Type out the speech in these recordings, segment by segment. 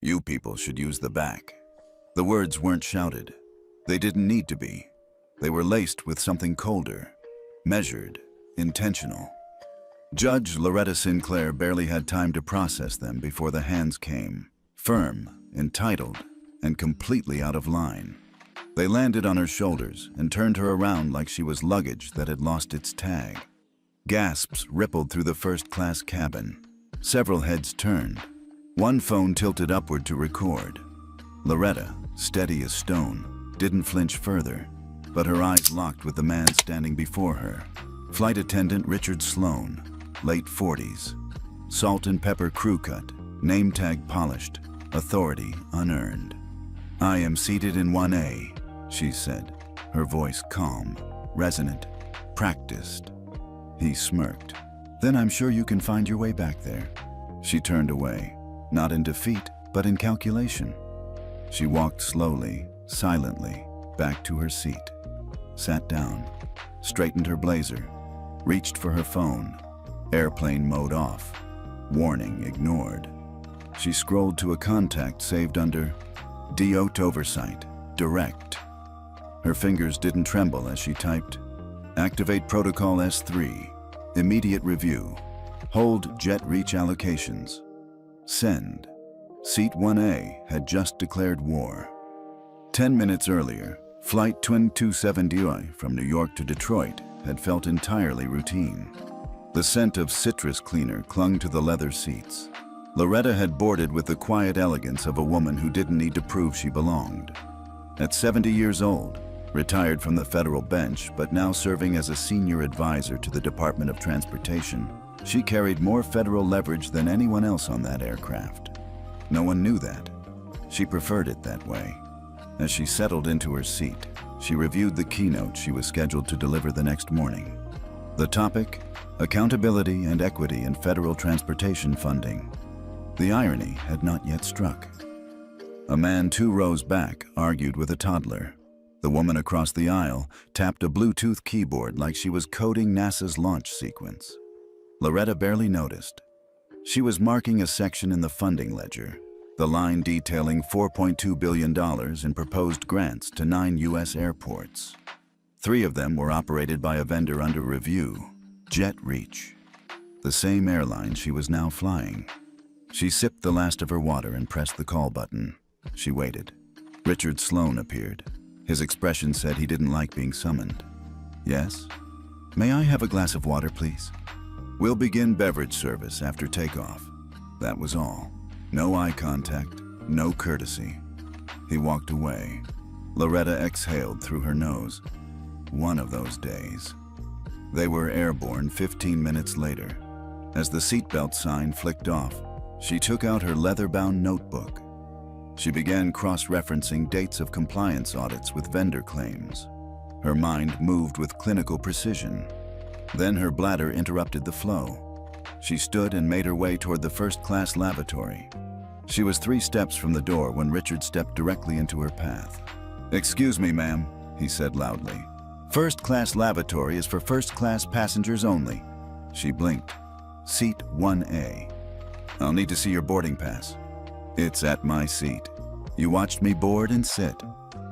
You people should use the back. The words weren't shouted. They didn't need to be. They were laced with something colder, measured, intentional. Judge Loretta Sinclair barely had time to process them before the hands came, firm, entitled, and completely out of line. They landed on her shoulders and turned her around like she was luggage that had lost its tag. Gasps rippled through the first-class cabin. Several heads turned. One phone tilted upward to record. Loretta, steady as stone, didn't flinch further, but her eyes locked with the man standing before her. Flight attendant Richard Sloan, late 40s. Salt and pepper crew cut, name tag polished, authority unearned. "I am seated in 1A, she said, her voice calm, resonant, practiced. He smirked. "Then I'm sure you can find your way back there." She turned away, not in defeat, but in calculation. She walked slowly, silently, back to her seat, sat down, straightened her blazer, reached for her phone, airplane mode off, warning ignored. She scrolled to a contact saved under DOT Oversight, Direct. Her fingers didn't tremble as she typed, "Activate Protocol S3, immediate review, hold jet reach allocations, send." Seat 1A had just declared war. 10 minutes earlier, Flight 270 from New York to Detroit had felt entirely routine. The scent of citrus cleaner clung to the leather seats. Loretta had boarded with the quiet elegance of a woman who didn't need to prove she belonged. At 70 years old, retired from the federal bench but now serving as a senior advisor to the Department of Transportation, she carried more federal leverage than anyone else on that aircraft. No one knew that. She preferred it that way. As she settled into her seat, she reviewed the keynote she was scheduled to deliver the next morning. The topic, accountability and equity in federal transportation funding. The irony had not yet struck. A man 2 rows back argued with a toddler. The woman across the aisle tapped a Bluetooth keyboard like she was coding NASA's launch sequence. Loretta barely noticed. She was marking a section in the funding ledger, the line detailing $4.2 billion in proposed grants to 9 U.S. airports. 3 of them were operated by a vendor under review, Jet Reach, the same airline she was now flying. She sipped the last of her water and pressed the call button. She waited. Richard Sloan appeared. His expression said he didn't like being summoned. "Yes? May I have a glass of water, please?" "We'll begin beverage service after takeoff." That was all. No eye contact, no courtesy. He walked away. Loretta exhaled through her nose. One of those days. They were airborne 15 minutes later. As the seatbelt sign flicked off, she took out her leather-bound notebook. She began cross-referencing dates of compliance audits with vendor claims. Her mind moved with clinical precision. Then her bladder interrupted the flow. She stood and made her way toward the first-class lavatory. She was 3 steps from the door when Richard stepped directly into her path. "Excuse me, ma'am," he said loudly. "First-class lavatory is for first-class passengers only." She blinked. "Seat 1A. I'll need to see your boarding pass." "It's at my seat. You watched me board and sit.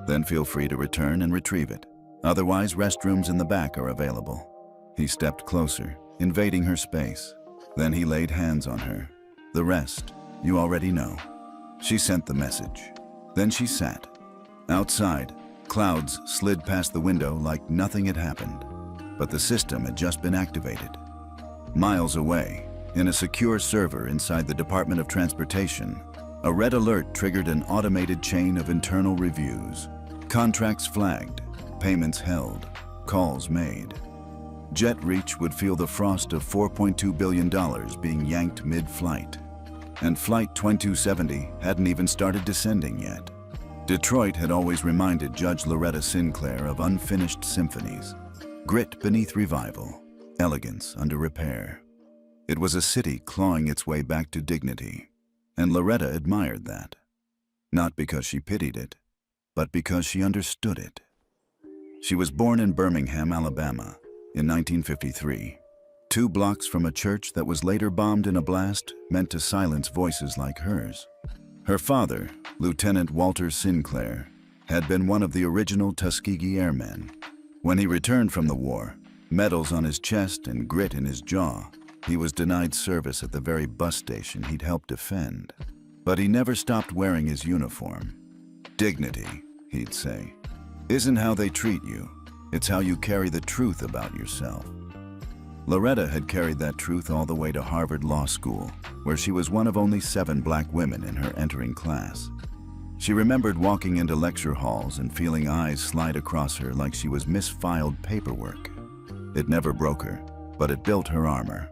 Then feel free to return and retrieve it. Otherwise, restrooms in the back are available." He stepped closer, invading her space. Then he laid hands on her. "The rest, you already know." She sent the message. Then she sat. Outside, clouds slid past the window like nothing had happened. But the system had just been activated. Miles away, in a secure server inside the Department of Transportation, a red alert triggered an automated chain of internal reviews. Contracts flagged, payments held, calls made. Jet Reach would feel the frost of $4.2 billion being yanked mid-flight. And Flight 2270 hadn't even started descending yet. Detroit had always reminded Judge Loretta Sinclair of unfinished symphonies. Grit beneath revival, elegance under repair. It was a city clawing its way back to dignity. And Loretta admired that. Not because she pitied it, but because she understood it. She was born in Birmingham, Alabama, in 1953, 2 blocks from a church that was later bombed in a blast meant to silence voices like hers. Her father, Lieutenant Walter Sinclair, had been one of the original Tuskegee Airmen. When he returned from the war, medals on his chest and grit in his jaw, he was denied service at the very bus station he'd helped defend. But he never stopped wearing his uniform. Dignity, he'd say, isn't how they treat you, it's how you carry the truth about yourself. Loretta had carried that truth all the way to Harvard Law School, where she was one of only 7 black women in her entering class. She remembered walking into lecture halls and feeling eyes slide across her like she was misfiled paperwork. It never broke her, but it built her armor.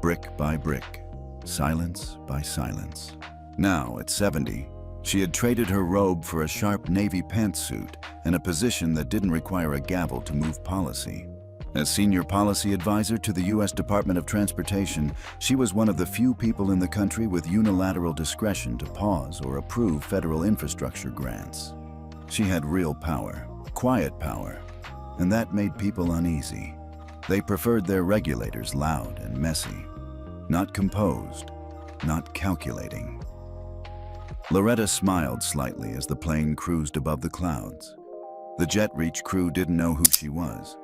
Brick by brick, silence by silence. Now, at 70, she had traded her robe for a sharp navy pantsuit and a position that didn't require a gavel to move policy. As senior policy advisor to the U.S. Department of Transportation, she was one of the few people in the country with unilateral discretion to pause or approve federal infrastructure grants. She had real power, quiet power, and that made people uneasy. They preferred their regulators loud and messy, not composed, not calculating. Loretta smiled slightly as the plane cruised above the clouds. The Jet Reach crew didn't know who she was.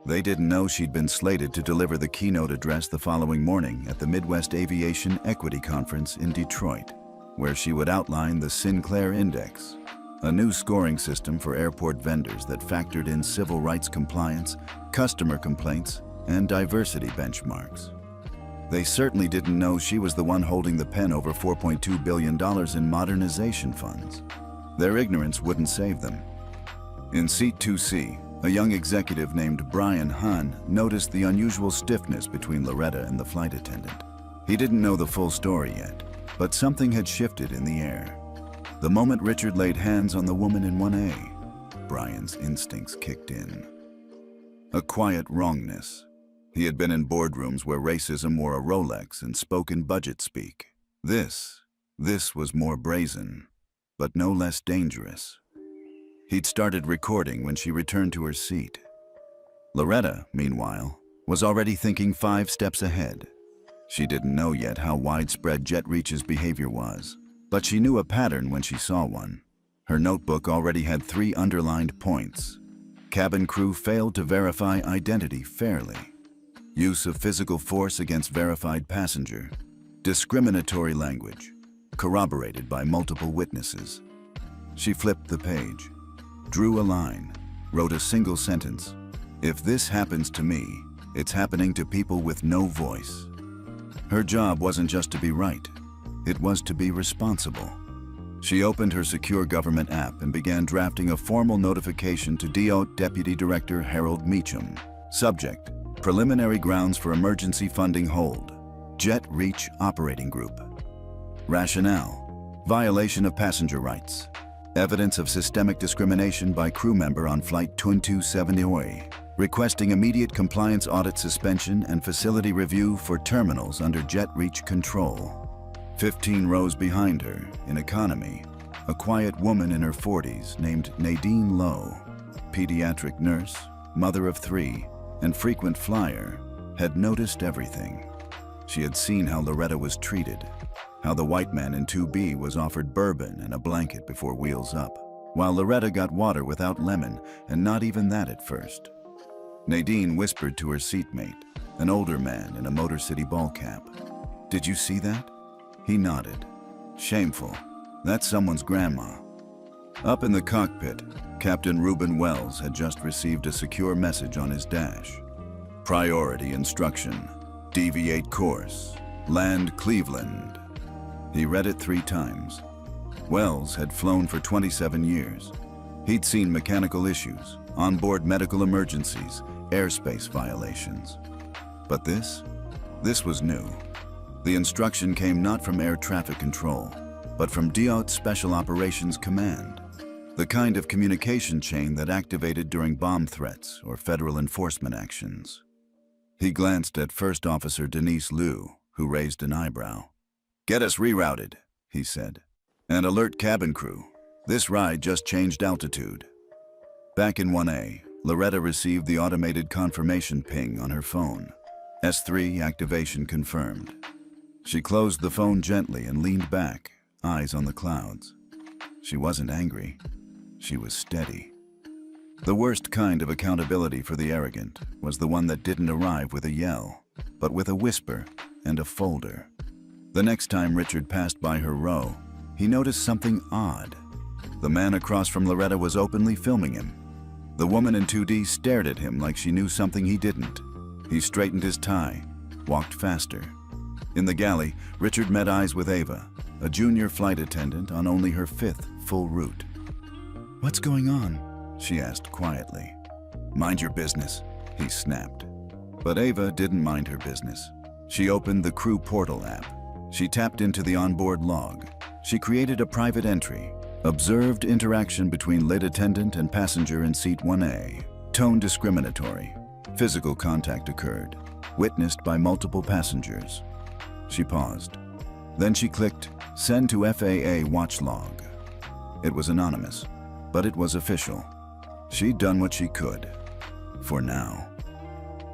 They didn't know she'd been slated to deliver the keynote address the following morning at the Midwest Aviation Equity Conference in Detroit, where she would outline the Sinclair Index, a new scoring system for airport vendors that factored in civil rights compliance, customer complaints, and diversity benchmarks. They certainly didn't know she was the one holding the pen over $4.2 billion in modernization funds. Their ignorance wouldn't save them. In Seat 2C, a young executive named Brian Hahn noticed the unusual stiffness between Loretta and the flight attendant. He didn't know the full story yet, but something had shifted in the air. The moment Richard laid hands on the woman in 1A, Brian's instincts kicked in. A quiet wrongness. He had been in boardrooms where racism wore a Rolex and spoke in budget speak. This was more brazen, but no less dangerous. He'd started recording when she returned to her seat. Loretta, meanwhile, was already thinking 5 steps ahead. She didn't know yet how widespread Jet Reach's behavior was, but she knew a pattern when she saw one. Her notebook already had 3 underlined points. Cabin crew failed to verify identity fairly. Use of physical force against verified passenger. Discriminatory language, corroborated by multiple witnesses. She flipped the page, drew a line, wrote a single sentence. If this happens to me, it's happening to people with no voice. Her job wasn't just to be right, it was to be responsible. She opened her secure government app and began drafting a formal notification to DOT Deputy Director Harold Meacham. Subject: Preliminary grounds for emergency funding hold. Jet Reach Operating Group. Rationale: violation of passenger rights. Evidence of systemic discrimination by crew member on Flight 270. Requesting immediate compliance audit suspension and facility review for terminals under Jet Reach control. 15 rows behind her, in economy, a quiet woman in her 40s named Nadine Lowe, pediatric nurse, mother of 3, and frequent flyer, had noticed everything. She had seen how Loretta was treated, how the white man in 2B was offered bourbon and a blanket before wheels up, while Loretta got water without lemon, and not even that at first. Nadine whispered to her seatmate, an older man in a Motor City ball cap. "Did you see that?" He nodded. "Shameful. That's someone's grandma." Up in the cockpit, Captain Reuben Wells had just received a secure message on his dash. Priority instruction. Deviate course. Land Cleveland. He read it 3 times. Wells had flown for 27 years. He'd seen mechanical issues, onboard medical emergencies, airspace violations. But this was new. The instruction came not from Air Traffic Control, but from DOT Special Operations Command, the kind of communication chain that activated during bomb threats or federal enforcement actions. He glanced at First Officer Denise Liu, who raised an eyebrow. "Get us rerouted," he said. "And alert cabin crew. This ride just changed altitude." Back in 1A, Loretta received the automated confirmation ping on her phone. S3 activation confirmed. She closed the phone gently and leaned back, eyes on the clouds. She wasn't angry. She was steady. The worst kind of accountability for the arrogant was the one that didn't arrive with a yell, but with a whisper and a folder. The next time Richard passed by her row, he noticed something odd. The man across from Loretta was openly filming him. The woman in 2D stared at him like she knew something he didn't. He straightened his tie, walked faster. In the galley, Richard met eyes with Ava, a junior flight attendant on only her 5th full route. "What's going on?" she asked quietly. "Mind your business," he snapped. But Ava didn't mind her business. She opened the crew portal app. She tapped into the onboard log. She created a private entry. Observed interaction between lit attendant and passenger in seat 1A. Tone discriminatory. Physical contact occurred. Witnessed by multiple passengers. She paused. Then she clicked Send to FAA watch log. It was anonymous, but it was official. She'd done what she could. For now.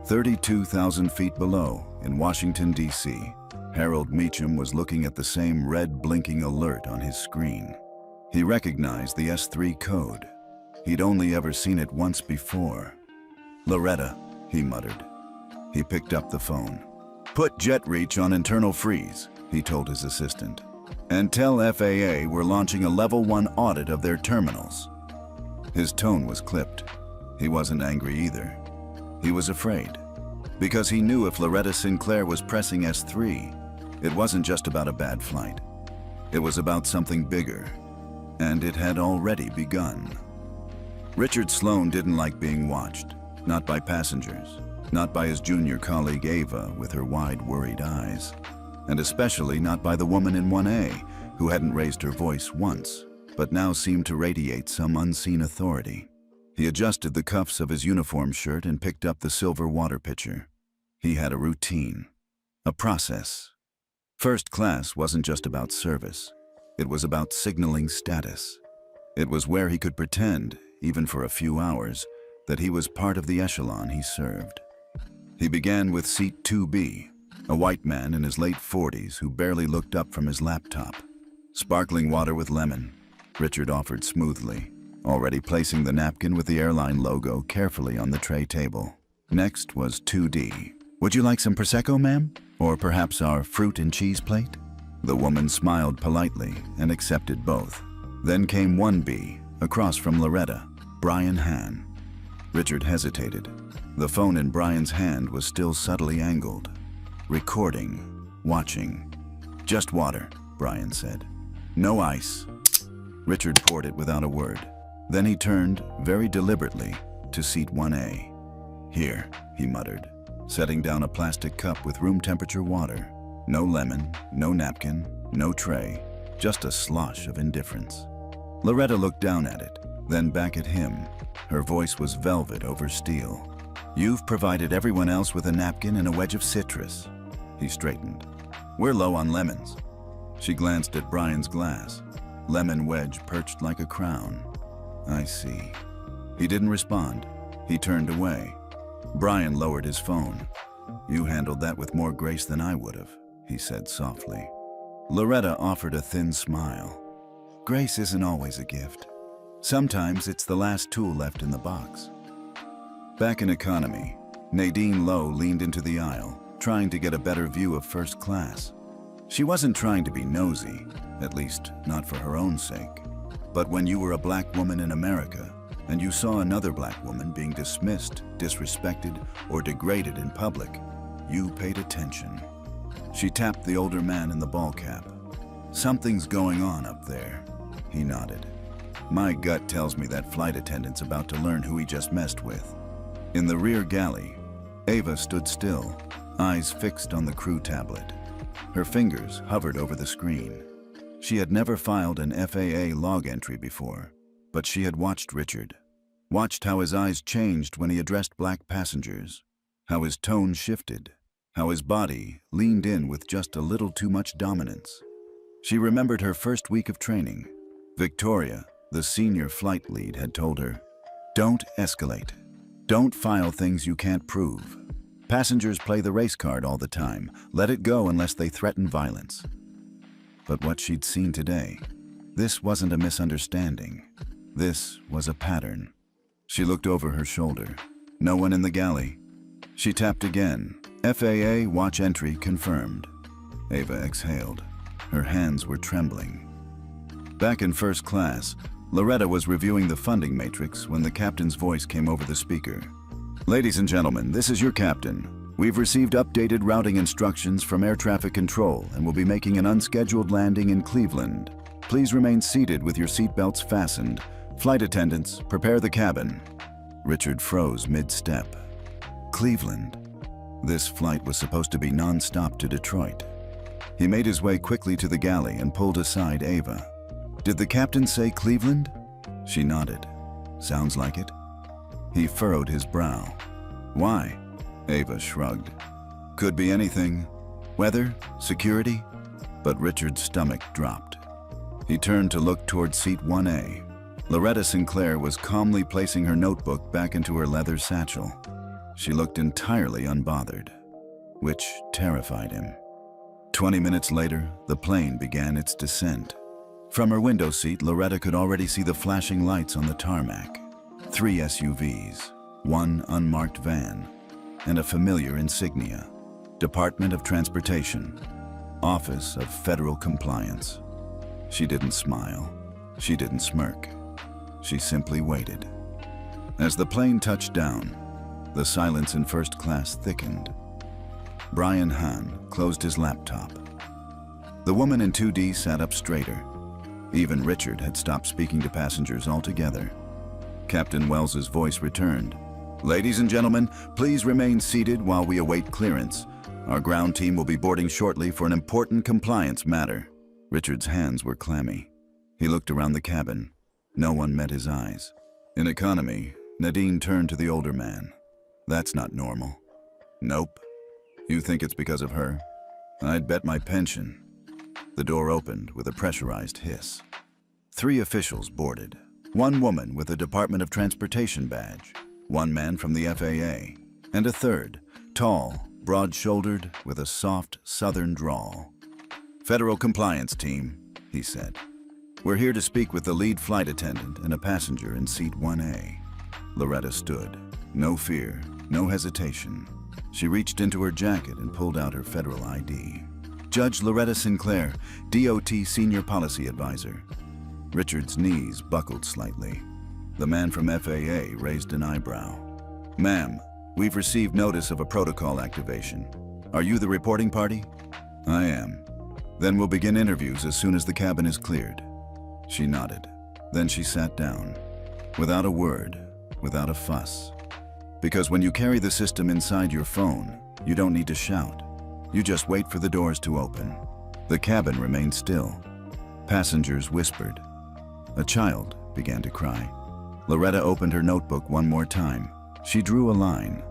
32,000 feet below, in Washington, D.C., Harold Meacham was looking at the same red blinking alert on his screen. He recognized the S3 code. He'd only ever seen it once before. "Loretta," he muttered. He picked up the phone. "Put jet reach on internal freeze," he told his assistant. "And tell FAA we're launching a level 1 audit of their terminals." His tone was clipped. He wasn't angry either. He was afraid. Because he knew if Loretta Sinclair was pressing S3, it wasn't just about a bad flight. It was about something bigger. And it had already begun. Richard Sloan didn't like being watched. Not by passengers. Not by his junior colleague Ava with her wide, worried eyes. And especially not by the woman in 1A, who hadn't raised her voice once, but now seemed to radiate some unseen authority. He adjusted the cuffs of his uniform shirt and picked up the silver water pitcher. He had a routine. A process. First class wasn't just about service. It was about signaling status. It was where he could pretend, even for a few hours, that he was part of the echelon he served. He began with seat 2B, a white man in his late 40s who barely looked up from his laptop. "Sparkling water with lemon," Richard offered smoothly, already placing the napkin with the airline logo carefully on the tray table. Next was 2D. "Would you like some Prosecco, ma'am? Or perhaps our fruit and cheese plate?" The woman smiled politely and accepted both. Then came 1B, across from Loretta, Brian Hahn. Richard hesitated. The phone in Brian's hand was still subtly angled. Recording, watching. "Just water," Brian said. "No ice." Richard poured it without a word. Then he turned, very deliberately, to seat 1A. "Here," he muttered, setting down a plastic cup with room temperature water. No lemon, no napkin, no tray, just a slosh of indifference. Loretta looked down at it, then back at him. Her voice was velvet over steel. "You've provided everyone else with a napkin and a wedge of citrus." He straightened. "We're low on lemons." She glanced at Brian's glass. Lemon wedge perched like a crown. "I see." He didn't respond. He turned away. Brian lowered his phone. "You handled that with more grace than I would have," he said softly. Loretta offered a thin smile. "Grace isn't always a gift. Sometimes it's the last tool left in the box." Back in economy, Nadine Lowe leaned into the aisle, trying to get a better view of first class. She wasn't trying to be nosy, at least not for her own sake. But when you were a black woman in America, and you saw another black woman being dismissed, disrespected, or degraded in public, you paid attention. She tapped the older man in the ball cap. "Something's going on up there," he nodded. "My gut tells me that flight attendant's about to learn who he just messed with." In the rear galley, Ava stood still, eyes fixed on the crew tablet. Her fingers hovered over the screen. She had never filed an FAA log entry before, but she had watched Richard. Watched how his eyes changed when he addressed black passengers, how his tone shifted, how his body leaned in with just a little too much dominance. She remembered her first week of training. Victoria, the senior flight lead, had told her, "Don't escalate. Don't file things you can't prove. Passengers play the race card all the time. Let it go unless they threaten violence." But what she'd seen today, this wasn't a misunderstanding. This was a pattern. She looked over her shoulder. No one in the galley. She tapped again. FAA watch entry confirmed. Ava exhaled. Her hands were trembling. Back in first class, Loretta was reviewing the funding matrix when the captain's voice came over the speaker. Ladies and gentlemen, this is your captain. We've received updated routing instructions from air traffic control and will be making an unscheduled landing in Cleveland. Please remain seated with your seatbelts fastened. Flight attendants, prepare the cabin. Richard froze mid-step. Cleveland. This flight was supposed to be non-stop to Detroit. He made his way quickly to the galley and pulled aside Ava. Did the captain say Cleveland? She nodded. Sounds like it. He furrowed his brow. Why? Ava shrugged. Could be anything. Weather? Security? But Richard's stomach dropped. He turned to look toward seat 1A. Loretta Sinclair was calmly placing her notebook back into her leather satchel. She looked entirely unbothered, which terrified him. 20 minutes later, the plane began its descent. From her window seat, Loretta could already see the flashing lights on the tarmac. 3 SUVs, 1 unmarked van, and a familiar insignia. Department of Transportation, Office of Federal Compliance. She didn't smile. She didn't smirk. She simply waited. As the plane touched down, the silence in first class thickened. Brian Hahn closed his laptop. The woman in 2D sat up straighter. Even Richard had stopped speaking to passengers altogether. Captain Wells's voice returned. Ladies and gentlemen, please remain seated while we await clearance. Our ground team will be boarding shortly for an important compliance matter. Richard's hands were clammy. He looked around the cabin. No one met his eyes. In economy, Nadine turned to the older man. That's not normal. Nope. You think it's because of her? I'd bet my pension. The door opened with a pressurized hiss. 3 officials boarded. 1 woman with a Department of Transportation badge, 1 man from the FAA, and a third, tall, broad-shouldered, with a soft southern drawl. Federal Compliance Team, he said. We're here to speak with the lead flight attendant and a passenger in seat 1A. Loretta stood. No fear, no hesitation. She reached into her jacket and pulled out her federal ID. Judge Loretta Sinclair, DOT Senior Policy Advisor. Richard's knees buckled slightly. The man from FAA raised an eyebrow. Ma'am, we've received notice of a protocol activation. Are you the reporting party? I am. Then we'll begin interviews as soon as the cabin is cleared. She nodded. Then she sat down. Without a word, without a fuss. Because when you carry the system inside your phone, you don't need to shout. You just wait for the doors to open. The cabin remained still. Passengers whispered. A child began to cry. Loretta opened her notebook one more time. She drew a line.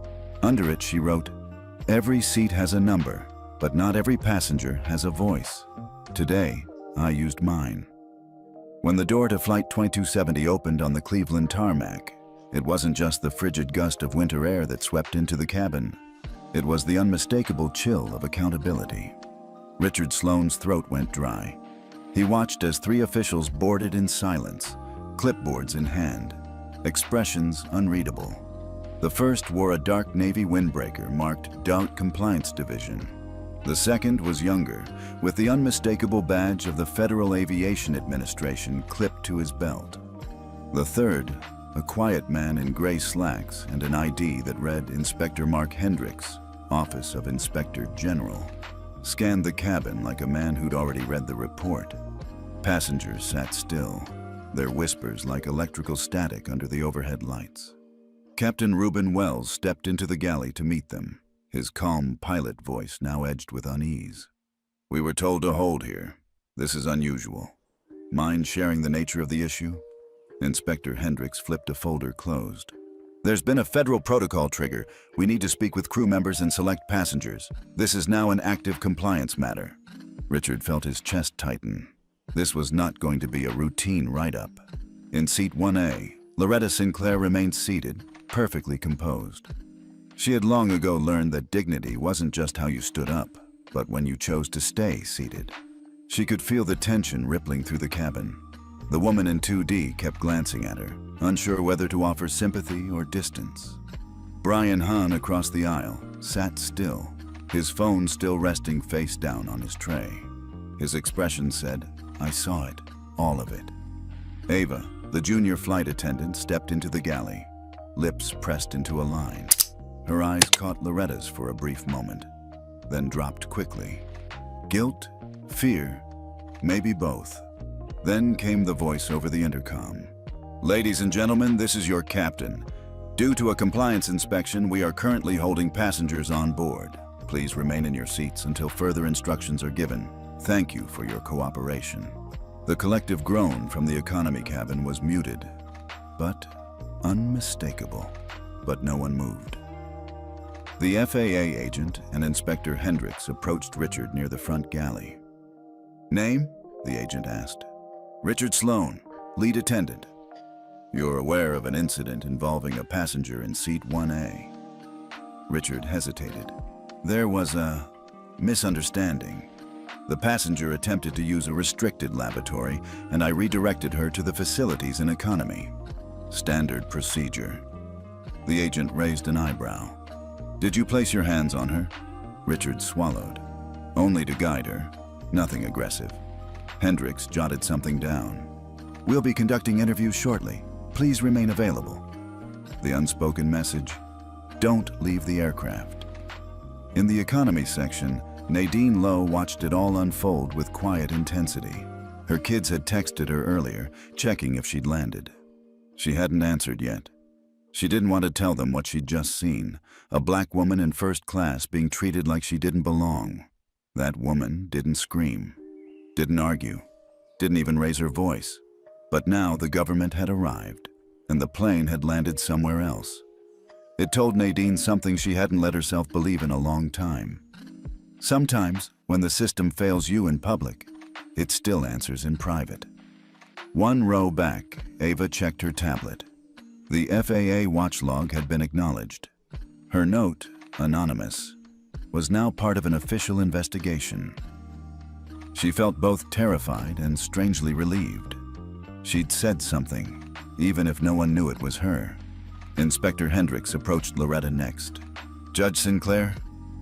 Under it, she wrote, "Every seat has a number, but not every passenger has a voice. Today, I used mine." When the door to Flight 2270 opened on the Cleveland tarmac, it wasn't just the frigid gust of winter air that swept into the cabin. It was the unmistakable chill of accountability. Richard Sloane's throat went dry. He watched as 3 officials boarded in silence, clipboards in hand, expressions unreadable. The first wore a dark navy windbreaker marked Doubt Compliance Division. The second was younger, with the unmistakable badge of the Federal Aviation Administration clipped to his belt. The third, a quiet man in gray slacks and an ID that read Inspector Mark Hendricks, Office of Inspector General, scanned the cabin like a man who'd already read the report. Passengers sat still, their whispers like electrical static under the overhead lights. Captain Reuben Wells stepped into the galley to meet them, his calm pilot voice now edged with unease. "We were told to hold here. This is unusual. Mind sharing the nature of the issue?" Inspector Hendricks flipped a folder closed. "There's been a federal protocol trigger. We need to speak with crew members and select passengers. This is now an active compliance matter." Richard felt his chest tighten. This was not going to be a routine write-up. In seat 1A, Loretta Sinclair remained seated, perfectly composed. She had long ago learned that dignity wasn't just how you stood up, but when you chose to stay seated. She could feel the tension rippling through the cabin. The woman in 2D kept glancing at her, unsure whether to offer sympathy or distance. Brian Hahn across the aisle sat still, his phone still resting face down on his tray. His expression said, "I saw it, all of it." Ava, the junior flight attendant, stepped into the galley, lips pressed into a line. Her eyes caught Loretta's for a brief moment, then dropped quickly. Guilt? Fear? Maybe both. Then came the voice over the intercom. "Ladies and gentlemen, this is your captain. Due to a compliance inspection, we are currently holding passengers on board. Please remain in your seats until further instructions are given. Thank you for your cooperation." The collective groan from the economy cabin was muted, but unmistakable. But no one moved. The FAA agent and Inspector Hendricks approached Richard near the front galley. "Name?" the agent asked. "Richard Sloan, lead attendant. You're aware of an incident involving a passenger in seat 1A. Richard hesitated. "There was a misunderstanding. The passenger attempted to use a restricted lavatory, and I redirected her to the facilities in economy. Standard procedure." The agent raised an eyebrow. "Did you place your hands on her?" Richard swallowed. "Only to guide her, nothing aggressive." Hendricks jotted something down. "We'll be conducting interviews shortly. Please remain available." The unspoken message: "Don't leave the aircraft." In the economy section, Nadine Lowe watched it all unfold with quiet intensity. Her kids had texted her earlier, checking if she'd landed. She hadn't answered yet. She didn't want to tell them what she'd just seen, a black woman in first class being treated like she didn't belong. That woman didn't scream, didn't argue, didn't even raise her voice. But now the government had arrived, and the plane had landed somewhere else. It told Nadine something she hadn't let herself believe in a long time. Sometimes, when the system fails you in public, it still answers in private. One row back, Ava checked her tablet. The FAA watch log had been acknowledged. Her note, anonymous, was now part of an official investigation. She felt both terrified and strangely relieved. She'd said something, even if no one knew it was her. Inspector Hendricks approached Loretta next. "Judge Sinclair?"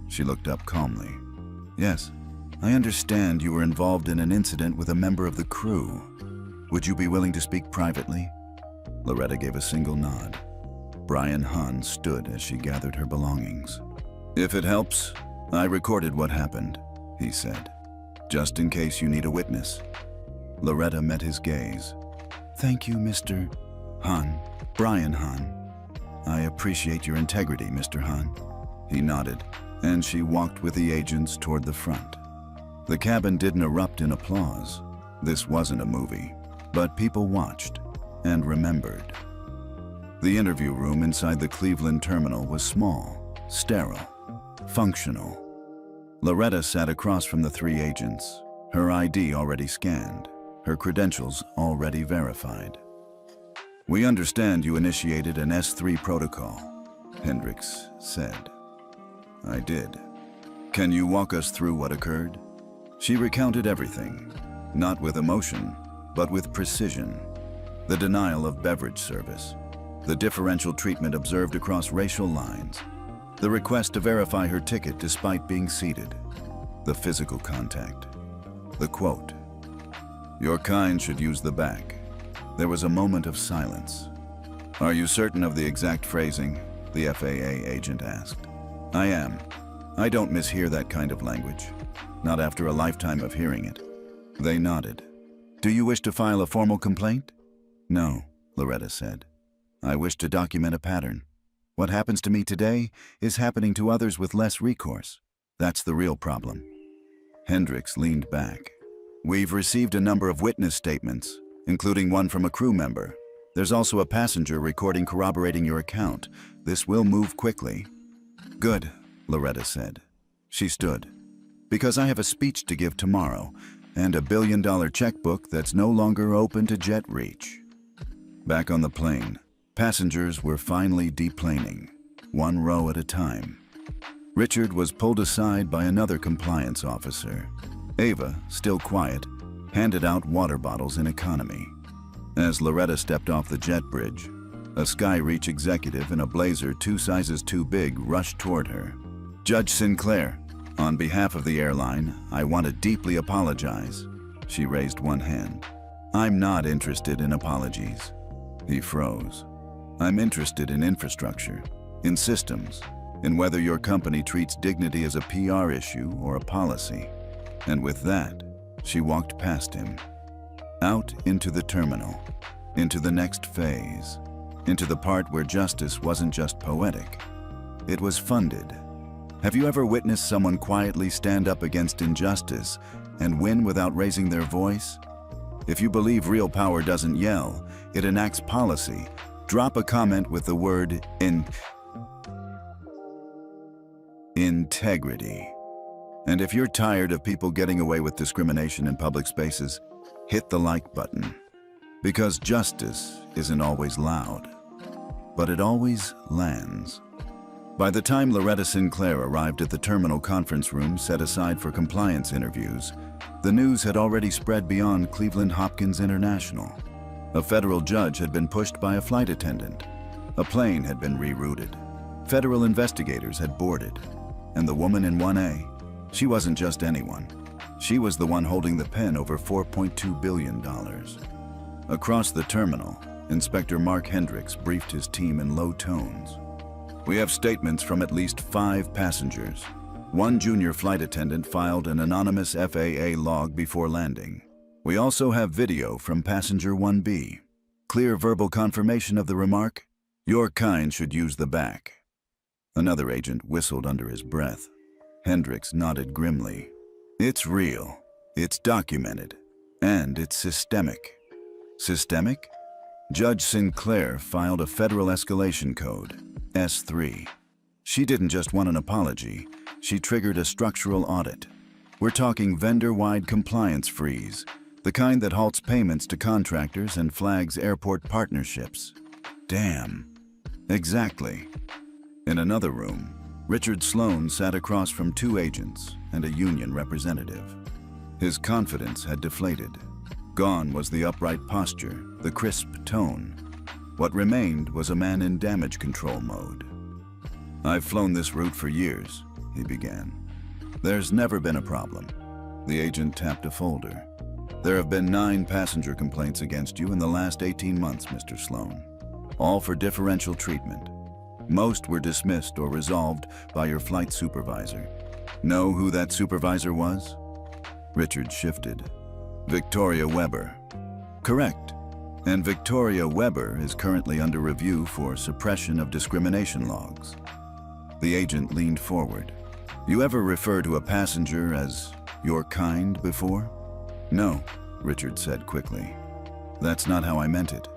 She looked up calmly. "Yes, I understand you were involved in an incident with a member of the crew. Would you be willing to speak privately?" Loretta gave a single nod. Brian Hahn stood as she gathered her belongings. "If it helps, I recorded what happened," he said. "Just in case you need a witness." Loretta met his gaze. "Thank you, Mr. Hahn, Brian Hahn. I appreciate your integrity, Mr. Hahn." He nodded, and she walked with the agents toward the front. The cabin didn't erupt in applause. This wasn't a movie, but people watched and remembered. The interview room inside the Cleveland terminal was small, sterile, functional. Loretta sat across from the three agents, her ID already scanned, her credentials already verified. "We understand you initiated an S3 protocol," Hendricks said. "I did. Can you walk us through what occurred?" She recounted everything, not with emotion, but with precision. The denial of beverage service, the differential treatment observed across racial lines, the request to verify her ticket despite being seated, the physical contact, the quote, "Your kind should use the back." There was a moment of silence. "Are you certain of the exact phrasing?" the FAA agent asked. "I am. I don't mishear that kind of language, not after a lifetime of hearing it." They nodded. "Do you wish to file a formal complaint?" "No," Loretta said. "I wish to document a pattern. What happens to me today is happening to others with less recourse. That's the real problem." Hendricks leaned back. "We've received a number of witness statements, including one from a crew member. There's also a passenger recording corroborating your account. This will move quickly." "Good," Loretta said. She stood. "Because I have a speech to give tomorrow, and a billion-dollar checkbook that's no longer open to jet reach." Back on the plane, passengers were finally deplaning, one row at a time. Richard was pulled aside by another compliance officer. Ava, still quiet, handed out water bottles in economy. As Loretta stepped off the jet bridge, a Skyreach executive in a blazer 2 sizes too big rushed toward her. "Judge Sinclair, on behalf of the airline, I want to deeply apologize." She raised one hand. "I'm not interested in apologies." He froze. "I'm interested in infrastructure, in systems, in whether your company treats dignity as a PR issue or a policy." And with that, she walked past him, out into the terminal, into the next phase, into the part where justice wasn't just poetic, it was funded. Have you ever witnessed someone quietly stand up against injustice and win without raising their voice? If you believe real power doesn't yell, it enacts policy, drop a comment with the word integrity. And if you're tired of people getting away with discrimination in public spaces, hit the like button. Because justice isn't always loud, but it always lands. By the time Loretta Sinclair arrived at the terminal conference room set aside for compliance interviews, the news had already spread beyond Cleveland Hopkins International. A federal judge had been pushed by a flight attendant. A plane had been rerouted. Federal investigators had boarded. And the woman in 1A, she wasn't just anyone. She was the one holding the pen over $4.2 billion. Across the terminal, Inspector Mark Hendricks briefed his team in low tones. "We have statements from at least 5 passengers. One junior flight attendant filed an anonymous FAA log before landing. We also have video from passenger 1B. Clear verbal confirmation of the remark, 'Your kind should use the back.'" Another agent whistled under his breath. Hendricks nodded grimly. "It's real, it's documented, and it's systemic." Systemic? Judge Sinclair filed a federal escalation code, S3. She didn't just want an apology, she triggered a structural audit. We're talking vendor-wide compliance freeze, the kind that halts payments to contractors and flags airport partnerships. Damn. Exactly. In another room, Richard Sloan sat across from 2 agents and a union representative. His confidence had deflated. Gone was the upright posture, the crisp tone. What remained was a man in damage control mode. "I've flown this route for years," he began. "There's never been a problem." The agent tapped a folder. "There have been 9 passenger complaints against you in the last 18 months, Mr. Sloan. All for differential treatment. Most were dismissed or resolved by your flight supervisor. Know who that supervisor was?" Richard shifted. "Victoria Weber." "Correct. And Victoria Weber is currently under review for suppression of discrimination logs." The agent leaned forward. "You ever refer to a passenger as your kind before?" "No," Richard said quickly. "That's not how I meant it."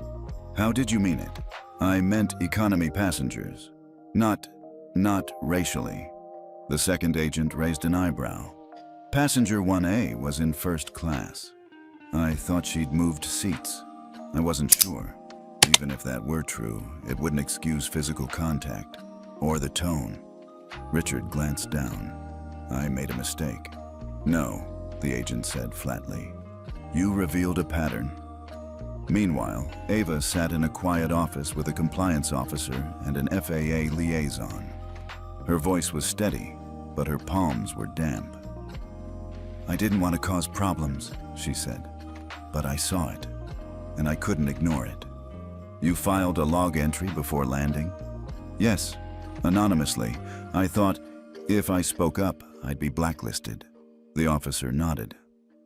"How did you mean it?" "I meant economy passengers. Not racially." The second agent raised an eyebrow. "Passenger 1A was in first class. I thought she'd moved seats. I wasn't sure. Even if that were true, it wouldn't excuse physical contact or the tone." Richard glanced down. "I made a mistake." "No," the agent said flatly. "You revealed a pattern." Meanwhile, Ava sat in a quiet office with a compliance officer and an FAA liaison. Her voice was steady, but her palms were damp. "I didn't want to cause problems," she said, "but I saw it, and I couldn't ignore it." "You filed a log entry before landing?" "Yes, anonymously. I thought if I spoke up, I'd be blacklisted." The officer nodded.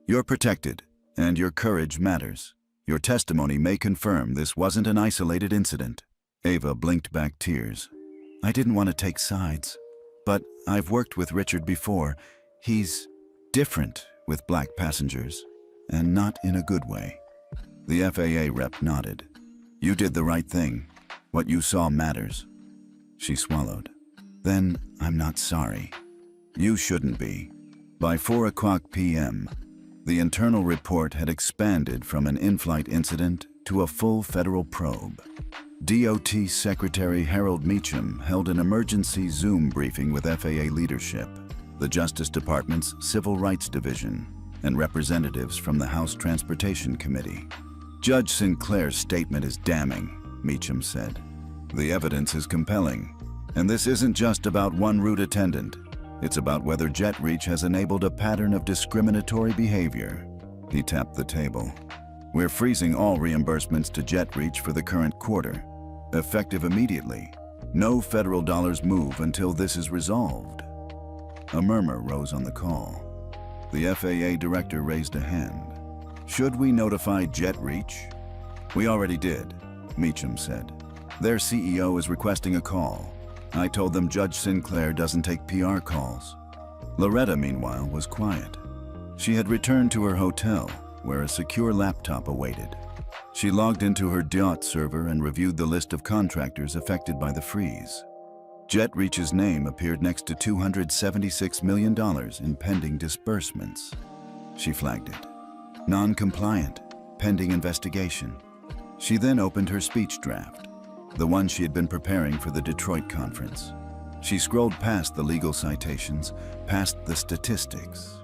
"You're protected, and your courage matters. Your testimony may confirm this wasn't an isolated incident." Ava blinked back tears. "I didn't want to take sides, but I've worked with Richard before. He's different with black passengers, and not in a good way." The FAA rep nodded. "You did the right thing. What you saw matters." She swallowed. "Then I'm not sorry." "You shouldn't be." By 4:00 p.m., the internal report had expanded from an in-flight incident to a full federal probe. DOT Secretary Harold Meacham held an emergency Zoom briefing with FAA leadership, the Justice Department's Civil Rights Division, and representatives from the House Transportation Committee. Judge Sinclair's statement is damning, Meacham said. The evidence is compelling, and this isn't just about one route attendant. It's about whether JetReach has enabled a pattern of discriminatory behavior. He tapped the table. We're freezing all reimbursements to JetReach for the current quarter, effective immediately. No federal dollars move until this is resolved. A murmur rose on the call. The FAA director raised a hand. Should we notify JetReach? We already did, Meacham said. Their CEO is requesting a call. I told them Judge Sinclair doesn't take PR calls. Loretta, meanwhile, was quiet. She had returned to her hotel, where a secure laptop awaited. She logged into her DOT server and reviewed the list of contractors affected by the freeze. JetReach's name appeared next to $276 million in pending disbursements. She flagged it. Non-compliant, pending investigation. She then opened her speech draft, the one she had been preparing for the Detroit conference. She scrolled past the legal citations, past the statistics.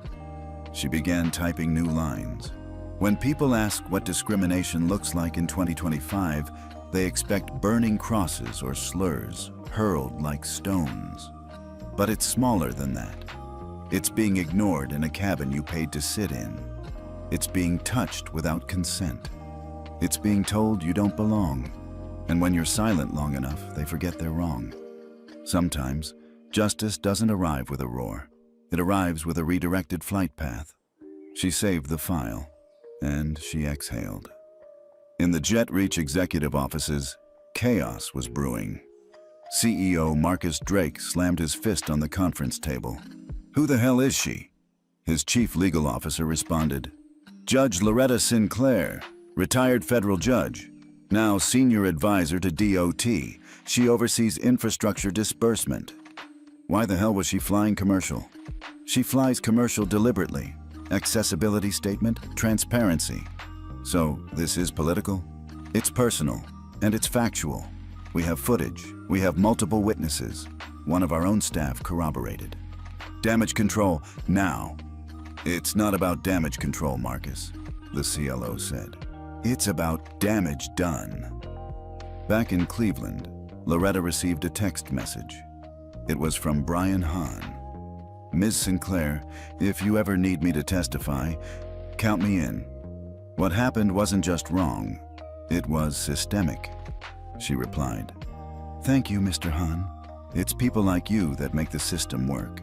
She began typing new lines. When people ask what discrimination looks like in 2025, they expect burning crosses or slurs hurled like stones. But it's smaller than that. It's being ignored in a cabin you paid to sit in. It's being touched without consent. It's being told you don't belong. And when you're silent long enough, they forget they're wrong. Sometimes, justice doesn't arrive with a roar. It arrives with a redirected flight path. She saved the file, and she exhaled. In the JetReach executive offices, chaos was brewing. CEO Marcus Drake slammed his fist on the conference table. "Who the hell is she?" His chief legal officer responded, "Judge Loretta Sinclair, retired federal judge, now senior advisor to DOT. She oversees infrastructure disbursement." Why the hell was she flying commercial? She flies commercial deliberately. Accessibility statement, transparency. So this is political? It's personal, and it's factual. We have footage. We have multiple witnesses. One of our own staff corroborated. Damage control, now. It's not about damage control, Marcus, the CLO said. It's about damage done. Back in Cleveland, Loretta received a text message. It was from Brian Hahn. "Ms. Sinclair, if you ever need me to testify, count me in. What happened wasn't just wrong, it was systemic," she replied. "Thank you, Mr. Hahn. It's people like you that make the system work."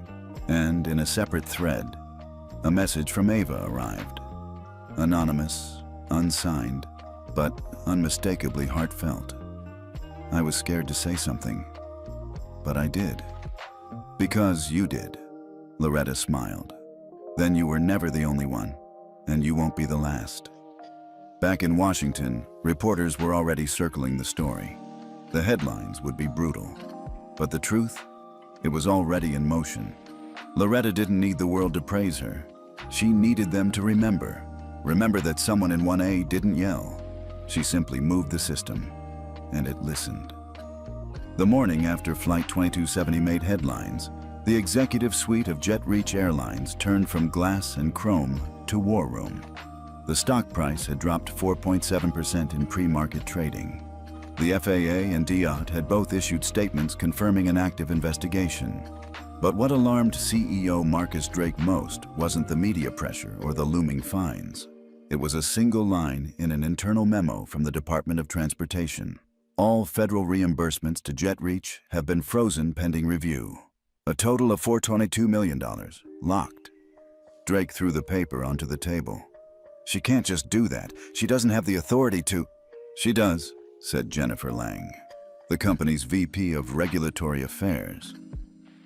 And in a separate thread, a message from Ava arrived. Anonymous, unsigned, but unmistakably heartfelt. "I was scared to say something, but I did. Because you did." Loretta smiled. "Then you were never the only one, and you won't be the last." Back in Washington, reporters were already circling the story. The headlines would be brutal. But the truth? It was already in motion. Loretta didn't need the world to praise her. She needed them to remember. Remember that someone in 1A didn't yell. She simply moved the system, and it listened. The morning after Flight 2270 made headlines, the executive suite of JetReach Airlines turned from glass and chrome to war room. The stock price had dropped 4.7% in pre-market trading. The FAA and DOT had both issued statements confirming an active investigation. But what alarmed CEO Marcus Drake most wasn't the media pressure or the looming fines. It was a single line in an internal memo from the Department of Transportation. All federal reimbursements to JetReach have been frozen pending review. A total of $422 million, locked. Drake threw the paper onto the table. "She can't just do that. She doesn't have the authority to—" "She does," said Jennifer Lang, the company's VP of Regulatory Affairs.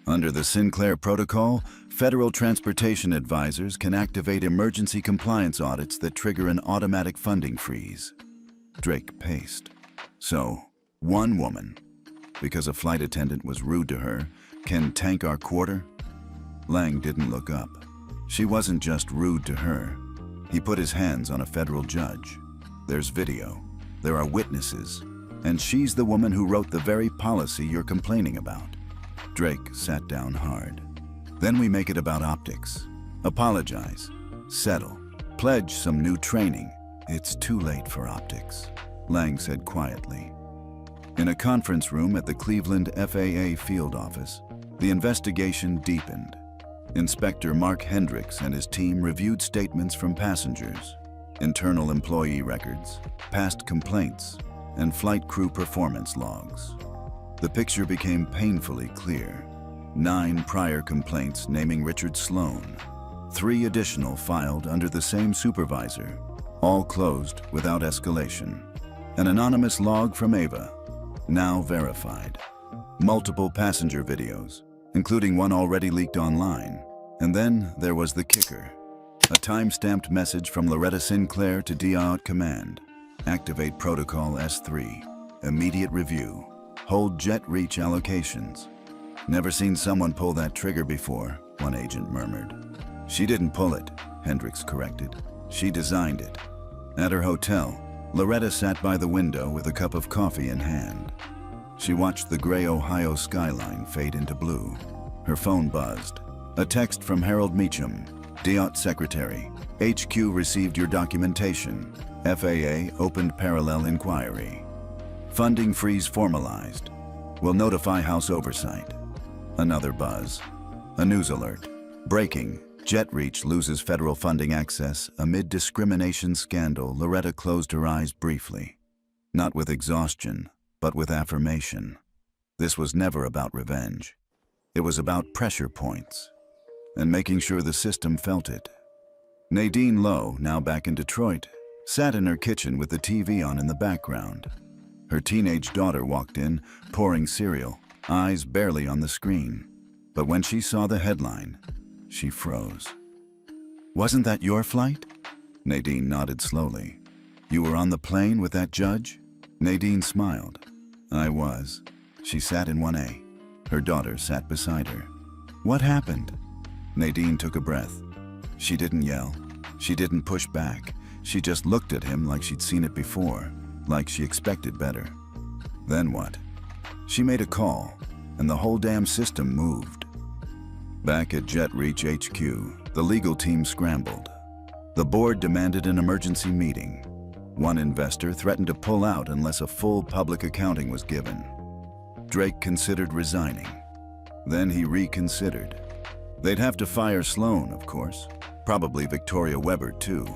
"Under the Sinclair Protocol, federal transportation advisors can activate emergency compliance audits that trigger an automatic funding freeze." Drake paced. "So, one woman, because a flight attendant was rude to her, can tank our quarter?" Lang didn't look up. She wasn't just rude to her. He put his hands on a federal judge. There's video. There are witnesses. And she's the woman who wrote the very policy you're complaining about. Drake sat down hard. "Then we make it about optics. Apologize. Settle. Pledge some new training. It's too late for optics, Lang said quietly. In a conference room at the Cleveland FAA field office, the investigation deepened. Inspector Mark Hendricks and his team reviewed statements from passengers, internal employee records, past complaints, and flight crew performance logs. The picture became painfully clear. 9 prior complaints naming Richard Sloan, 3 additional filed under the same supervisor, all closed without escalation. An anonymous log from Ava, now verified. Multiple passenger videos, including one already leaked online. And then there was the kicker. A time-stamped message from Loretta Sinclair to DIOT Command. Activate Protocol S3. Immediate review. Hold jet reach allocations. Never seen someone pull that trigger before, one agent murmured. She didn't pull it, Hendricks corrected. She designed it. At her hotel, Loretta sat by the window with a cup of coffee in hand. She watched the gray Ohio skyline fade into blue. Her phone buzzed. A text from Harold Meacham, DIOT Secretary. HQ received your documentation. FAA opened parallel inquiry. Funding freeze formalized. Will notify House Oversight. Another buzz. A news alert. Breaking. JetReach loses federal funding access amid discrimination scandal. Loretta closed her eyes briefly. Not with exhaustion, but with affirmation. This was never about revenge. It was about pressure points and making sure the system felt it. Nadine Lowe, now back in Detroit, sat in her kitchen with the TV on in the background. Her teenage daughter walked in, pouring cereal, eyes barely on the screen. But when she saw the headline, she froze. Wasn't that your flight? Nadine nodded slowly. You were on the plane with that judge? Nadine smiled. I was. She sat in 1A. Her daughter sat beside her. What happened? Nadine took a breath. She didn't yell. She didn't push back. She just looked at him like she'd seen it before, like she expected better. Then what? She made a call, and the whole damn system moved. Back at JetReach HQ, the legal team scrambled. The board demanded an emergency meeting. One investor threatened to pull out unless a full public accounting was given. Drake considered resigning. Then he reconsidered. They'd have to fire Sloan, of course. Probably Victoria Weber, too.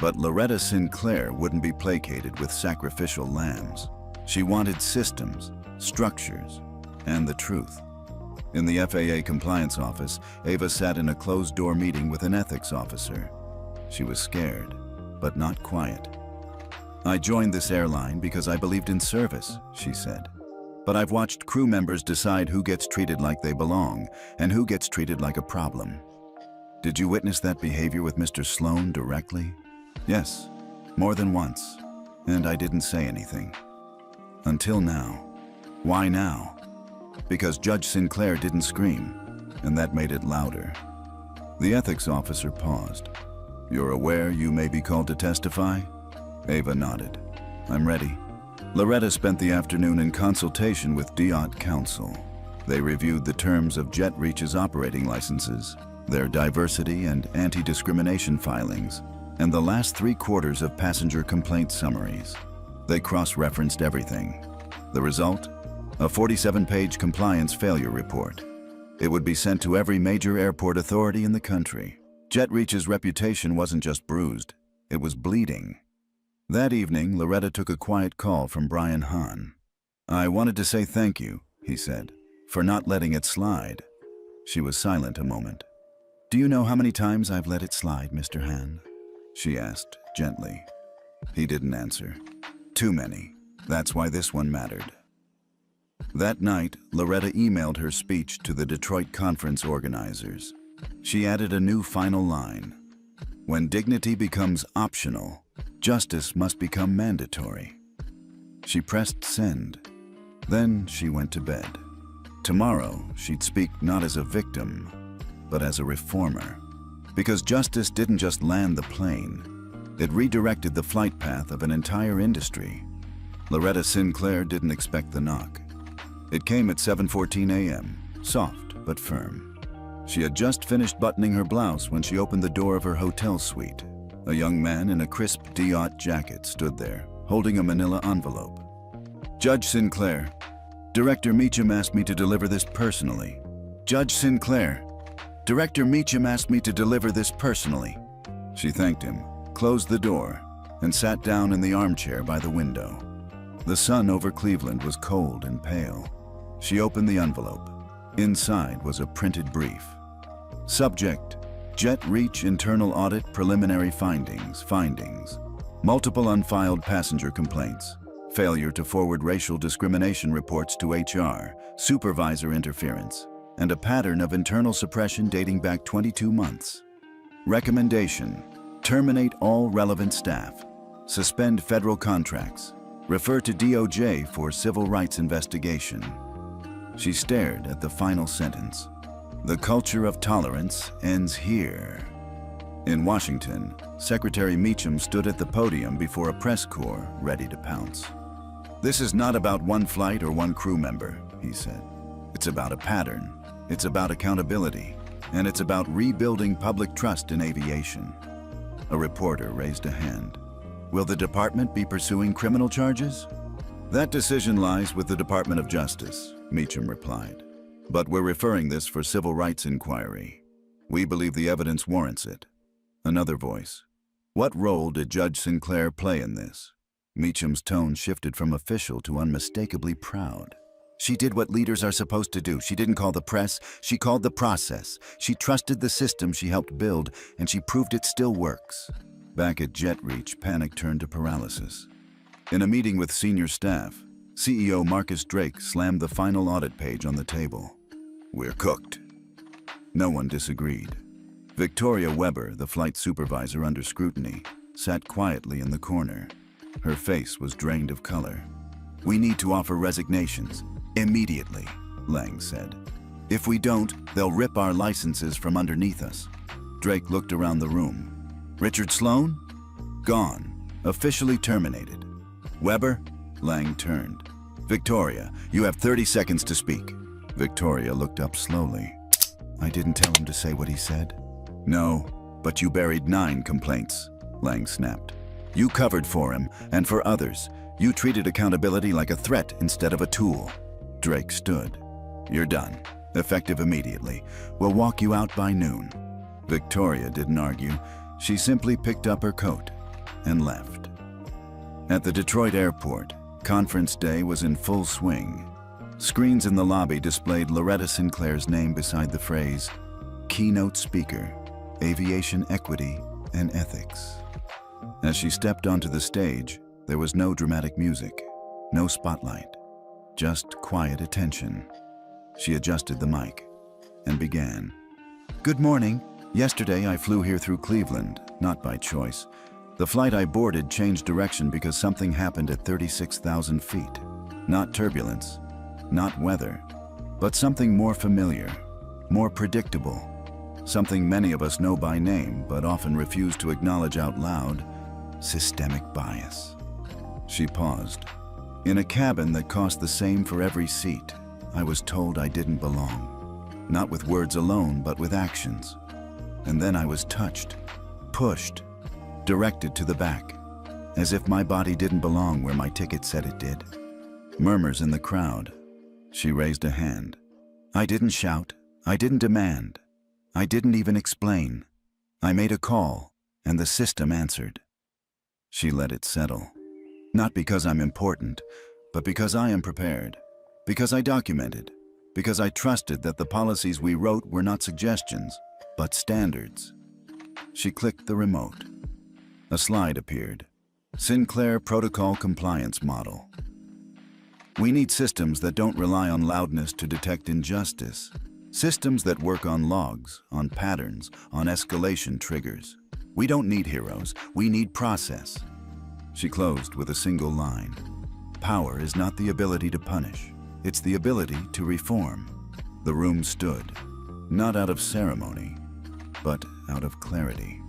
But Loretta Sinclair wouldn't be placated with sacrificial lambs. She wanted systems, structures, and the truth. In the FAA compliance office, Ava sat in a closed-door meeting with an ethics officer. She was scared, but not quiet. I joined this airline because I believed in service, she said. But I've watched crew members decide who gets treated like they belong and who gets treated like a problem. Did you witness that behavior with Mr. Sloan directly? Yes, more than once, and I didn't say anything. Until now. Why now? Because Judge Sinclair didn't scream, and that made it louder. The ethics officer paused. You're aware you may be called to testify? Ava nodded. I'm ready. Loretta spent the afternoon in consultation with DIOT Council. They reviewed the terms of JetReach's operating licenses, their diversity and anti-discrimination filings, and the last 3/4 of passenger complaint summaries. They cross-referenced everything. The result? A 47-page compliance failure report. It would be sent to every major airport authority in the country. JetReach's reputation wasn't just bruised, it was bleeding. That evening, Loretta took a quiet call from Brian Hahn. I wanted to say thank you, he said, for not letting it slide. She was silent a moment. Do you know how many times I've let it slide, Mr. Hahn? She asked, gently. He didn't answer. Too many. That's why this one mattered. That night, Loretta emailed her speech to the Detroit conference organizers. She added a new final line. When dignity becomes optional, justice must become mandatory. She pressed send. Then she went to bed. Tomorrow, she'd speak not as a victim, but as a reformer. Because justice didn't just land the plane. It redirected the flight path of an entire industry. Loretta Sinclair didn't expect the knock. It came at 7:14 a.m., soft but firm. She had just finished buttoning her blouse when she opened the door of her hotel suite. A young man in a crisp Diot jacket stood there, holding a manila envelope. "Judge Sinclair, Director Meacham asked me to deliver this personally. Judge Sinclair, Director Meacham asked me to deliver this personally." She thanked him, closed the door, and sat down in the armchair by the window. The sun over Cleveland was cold and pale. She opened the envelope. Inside was a printed brief. Subject: Jet Reach Internal Audit Preliminary Findings. Multiple unfiled passenger complaints. Failure to forward racial discrimination reports to HR. Supervisor interference. And a pattern of internal suppression dating back 22 months. Recommendation: terminate all relevant staff. Suspend federal contracts. Refer to DOJ for civil rights investigation. She stared at the final sentence. The culture of tolerance ends here. In Washington, Secretary Meacham stood at the podium before a press corps ready to pounce. "This is not about one flight or one crew member," he said. "It's about a pattern. It's about accountability. And it's about rebuilding public trust in aviation." A reporter raised a hand. "Will the department be pursuing criminal charges?" "That decision lies with the Department of Justice," Meacham replied. "But we're referring this for civil rights inquiry. We believe the evidence warrants it." Another voice. "What role did Judge Sinclair play in this?" Meacham's tone shifted from official to unmistakably proud. "She did what leaders are supposed to do. She didn't call the press, she called the process. She trusted the system she helped build, and she proved it still works." Back at Jet Reach, panic turned to paralysis. In a meeting with senior staff, CEO Marcus Drake slammed the final audit page on the table. "We're cooked." No one disagreed. Victoria Weber, the flight supervisor under scrutiny, sat quietly in the corner. Her face was drained of color. "We need to offer resignations, immediately," Lang said. "If we don't, they'll rip our licenses from underneath us." Drake looked around the room. "Richard Sloan? Gone. Officially terminated. Weber?" Lang turned. "Victoria, you have 30 seconds to speak." Victoria looked up slowly. "I didn't tell him to say what he said." "No, but you buried 9 complaints," Lang snapped. "You covered for him, and for others. You treated accountability like a threat instead of a tool." Drake stood. "You're done. Effective immediately. We'll walk you out by noon." Victoria didn't argue. She simply picked up her coat and left. At the Detroit airport, conference day was in full swing. Screens in the lobby displayed Loretta Sinclair's name beside the phrase, "Keynote Speaker, Aviation Equity and Ethics." As she stepped onto the stage, there was no dramatic music, no spotlight, just quiet attention. She adjusted the mic and began. "Good morning. Yesterday I flew here through Cleveland, not by choice. The flight I boarded changed direction because something happened at 36,000 feet. Not turbulence, not weather, but something more familiar, more predictable. Something many of us know by name but often refuse to acknowledge out loud: systemic bias." She paused. "In a cabin that cost the same for every seat, I was told I didn't belong. Not with words alone, but with actions. And then I was touched, pushed, directed to the back, as if my body didn't belong where my ticket said it did." Murmurs in the crowd. She raised a hand. "I didn't shout. I didn't demand. I didn't even explain. I made a call, and the system answered." She let it settle. "Not because I'm important, but because I am prepared. Because I documented. Because I trusted that the policies we wrote were not suggestions, but standards." She clicked the remote. A slide appeared. Sinclair Protocol Compliance Model. "We need systems that don't rely on loudness to detect injustice. Systems that work on logs, on patterns, on escalation triggers. We don't need heroes, we need process." She closed with a single line. "Power is not the ability to punish. It's the ability to reform." The room stood, not out of ceremony, but out of clarity.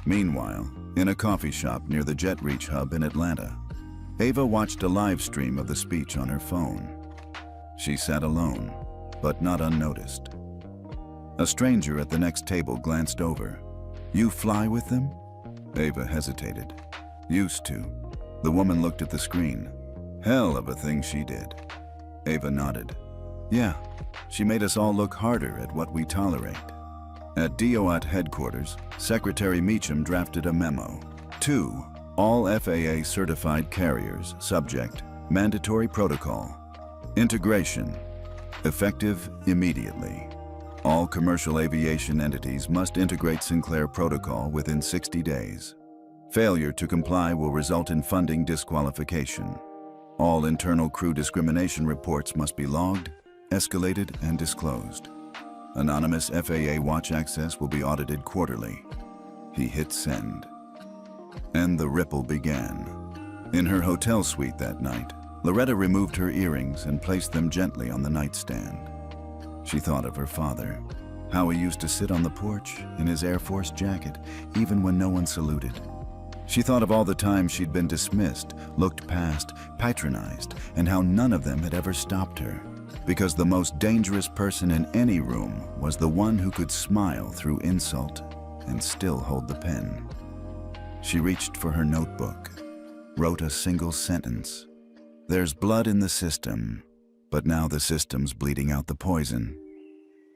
Meanwhile, in a coffee shop near the Jet Reach hub in Atlanta, Ava watched a live stream of the speech on her phone. She sat alone, but not unnoticed. A stranger at the next table glanced over. "You fly with them?" Ava hesitated. "Used to." The woman looked at the screen. "Hell of a thing she did." Ava nodded. "Yeah, she made us all look harder at what we tolerate." At DOAT headquarters, Secretary Meacham drafted a memo. 2. All FAA certified carriers subject mandatory protocol. Integration. Effective immediately. All commercial aviation entities must integrate Sinclair Protocol within 60 days. Failure to comply will result in funding disqualification. All internal crew discrimination reports must be logged, escalated, and disclosed. Anonymous FAA watch access will be audited quarterly. He hit send. And the ripple began. In her hotel suite that night, Loretta removed her earrings and placed them gently on the nightstand. She thought of her father, how he used to sit on the porch in his Air Force jacket, even when no one saluted. She thought of all the times she'd been dismissed, looked past, patronized, and how none of them had ever stopped her. Because the most dangerous person in any room was the one who could smile through insult and still hold the pen. She reached for her notebook, wrote a single sentence. "There's blood in the system, but now the system's bleeding out the poison."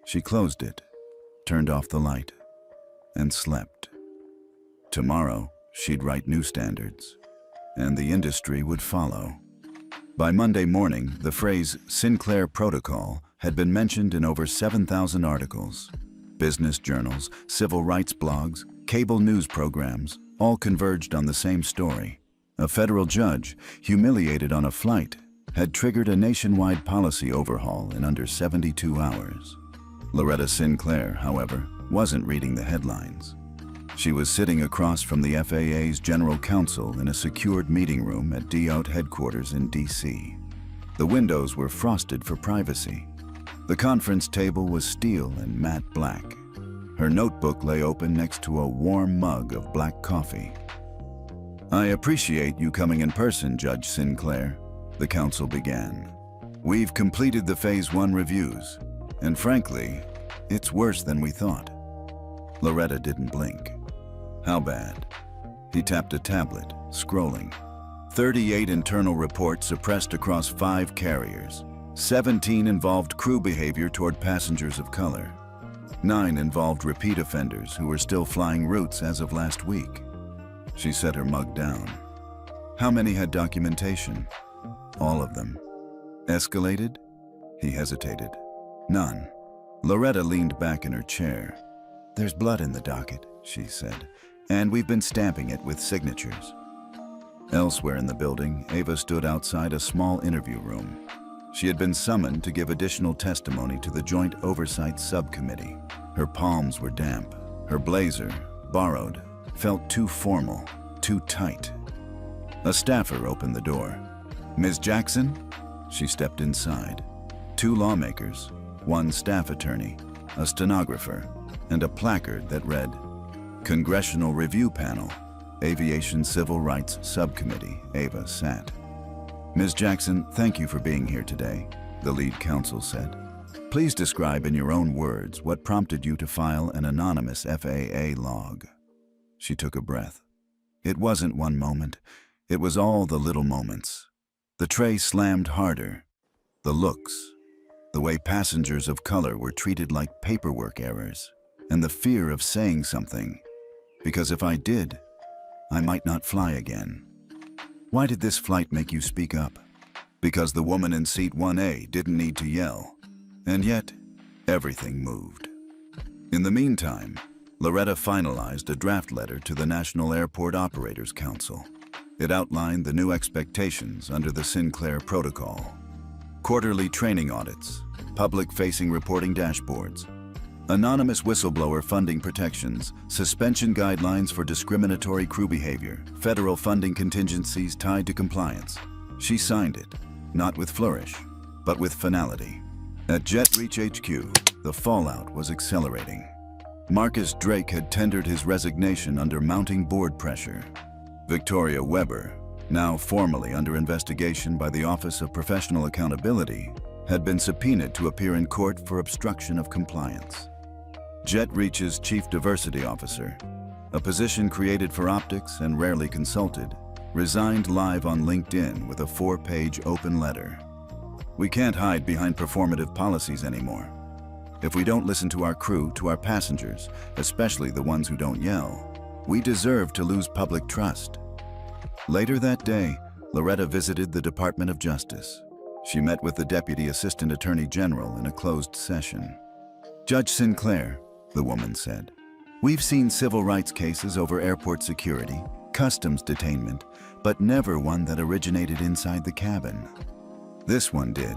She closed it, turned off the light, and slept. Tomorrow, she'd write new standards, and the industry would follow. By Monday morning, the phrase Sinclair Protocol had been mentioned in over 7,000 articles. Business journals, civil rights blogs, cable news programs, all converged on the same story. A federal judge, humiliated on a flight, had triggered a nationwide policy overhaul in under 72 hours. Loretta Sinclair, however, wasn't reading the headlines. She was sitting across from the FAA's General Counsel in a secured meeting room at DOAT headquarters in D.C. The windows were frosted for privacy. The conference table was steel and matte black. Her notebook lay open next to a warm mug of black coffee. "I appreciate you coming in person, Judge Sinclair," the counsel began. "We've completed the Phase 1 reviews, and frankly, it's worse than we thought." Loretta didn't blink. "How bad?" He tapped a tablet, scrolling. 38 internal reports suppressed across 5 carriers. 17 involved crew behavior toward passengers of color. 9 involved repeat offenders who were still flying routes as of last week. She set her mug down. "How many had documentation?" "All of them." "Escalated?" He hesitated. "None." Loretta leaned back in her chair. "There's blood in the docket," she said, "and we've been stamping it with signatures." Elsewhere in the building, Ava stood outside a small interview room. She had been summoned to give additional testimony to the Joint Oversight Subcommittee. Her palms were damp. Her blazer, borrowed, felt too formal, too tight. A staffer opened the door. "Ms. Jackson?" She stepped inside. 2 lawmakers, 1 staff attorney, a stenographer, and a placard that read, "Congressional Review Panel, Aviation Civil Rights Subcommittee." Ava sat. "Ms. Jackson, thank you for being here today," the lead counsel said. "Please describe in your own words what prompted you to file an anonymous FAA log." She took a breath. It wasn't one moment. It was all the little moments. The tray slammed harder. The looks. The way passengers of color were treated like paperwork errors. And the fear of saying something. "Because if I did, I might not fly again." "Why did this flight make you speak up?" "Because the woman in seat 1A didn't need to yell. And yet, everything moved." In the meantime, Loretta finalized a draft letter to the National Airport Operators Council. It outlined the new expectations under the Sinclair Protocol. Quarterly training audits, public-facing reporting dashboards, anonymous whistleblower funding protections, suspension guidelines for discriminatory crew behavior, federal funding contingencies tied to compliance. She signed it, not with flourish, but with finality. At Jet Reach HQ, the fallout was accelerating. Marcus Drake had tendered his resignation under mounting board pressure. Victoria Weber, now formally under investigation by the Office of Professional Accountability, had been subpoenaed to appear in court for obstruction of compliance. Jet Reach's Chief Diversity Officer, a position created for optics and rarely consulted, resigned live on LinkedIn with a 4-page open letter. We can't hide behind performative policies anymore. If we don't listen to our crew, to our passengers, especially the ones who don't yell, we deserve to lose public trust. Later that day, Loretta visited the Department of Justice. She met with the Deputy Assistant Attorney General in a closed session. "Judge Sinclair," the woman said, "we've seen civil rights cases over airport security, customs detainment, but never one that originated inside the cabin." "This one did,"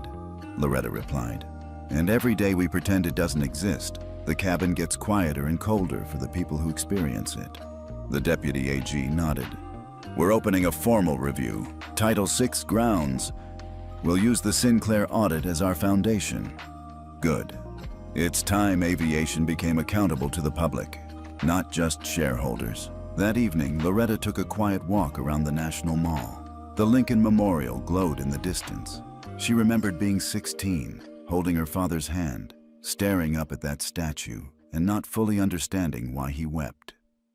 Loretta replied. "And every day we pretend it doesn't exist, the cabin gets quieter and colder for the people who experience it." The Deputy AG nodded. "We're opening a formal review, Title VI grounds. We'll use the Sinclair audit as our foundation." Good. It's time aviation became accountable to the public, not just shareholders. That evening, Loretta took a quiet walk around the National Mall. The Lincoln Memorial glowed in the distance. She remembered being 16, holding her father's hand, staring up at that statue, and not fully understanding why he wept.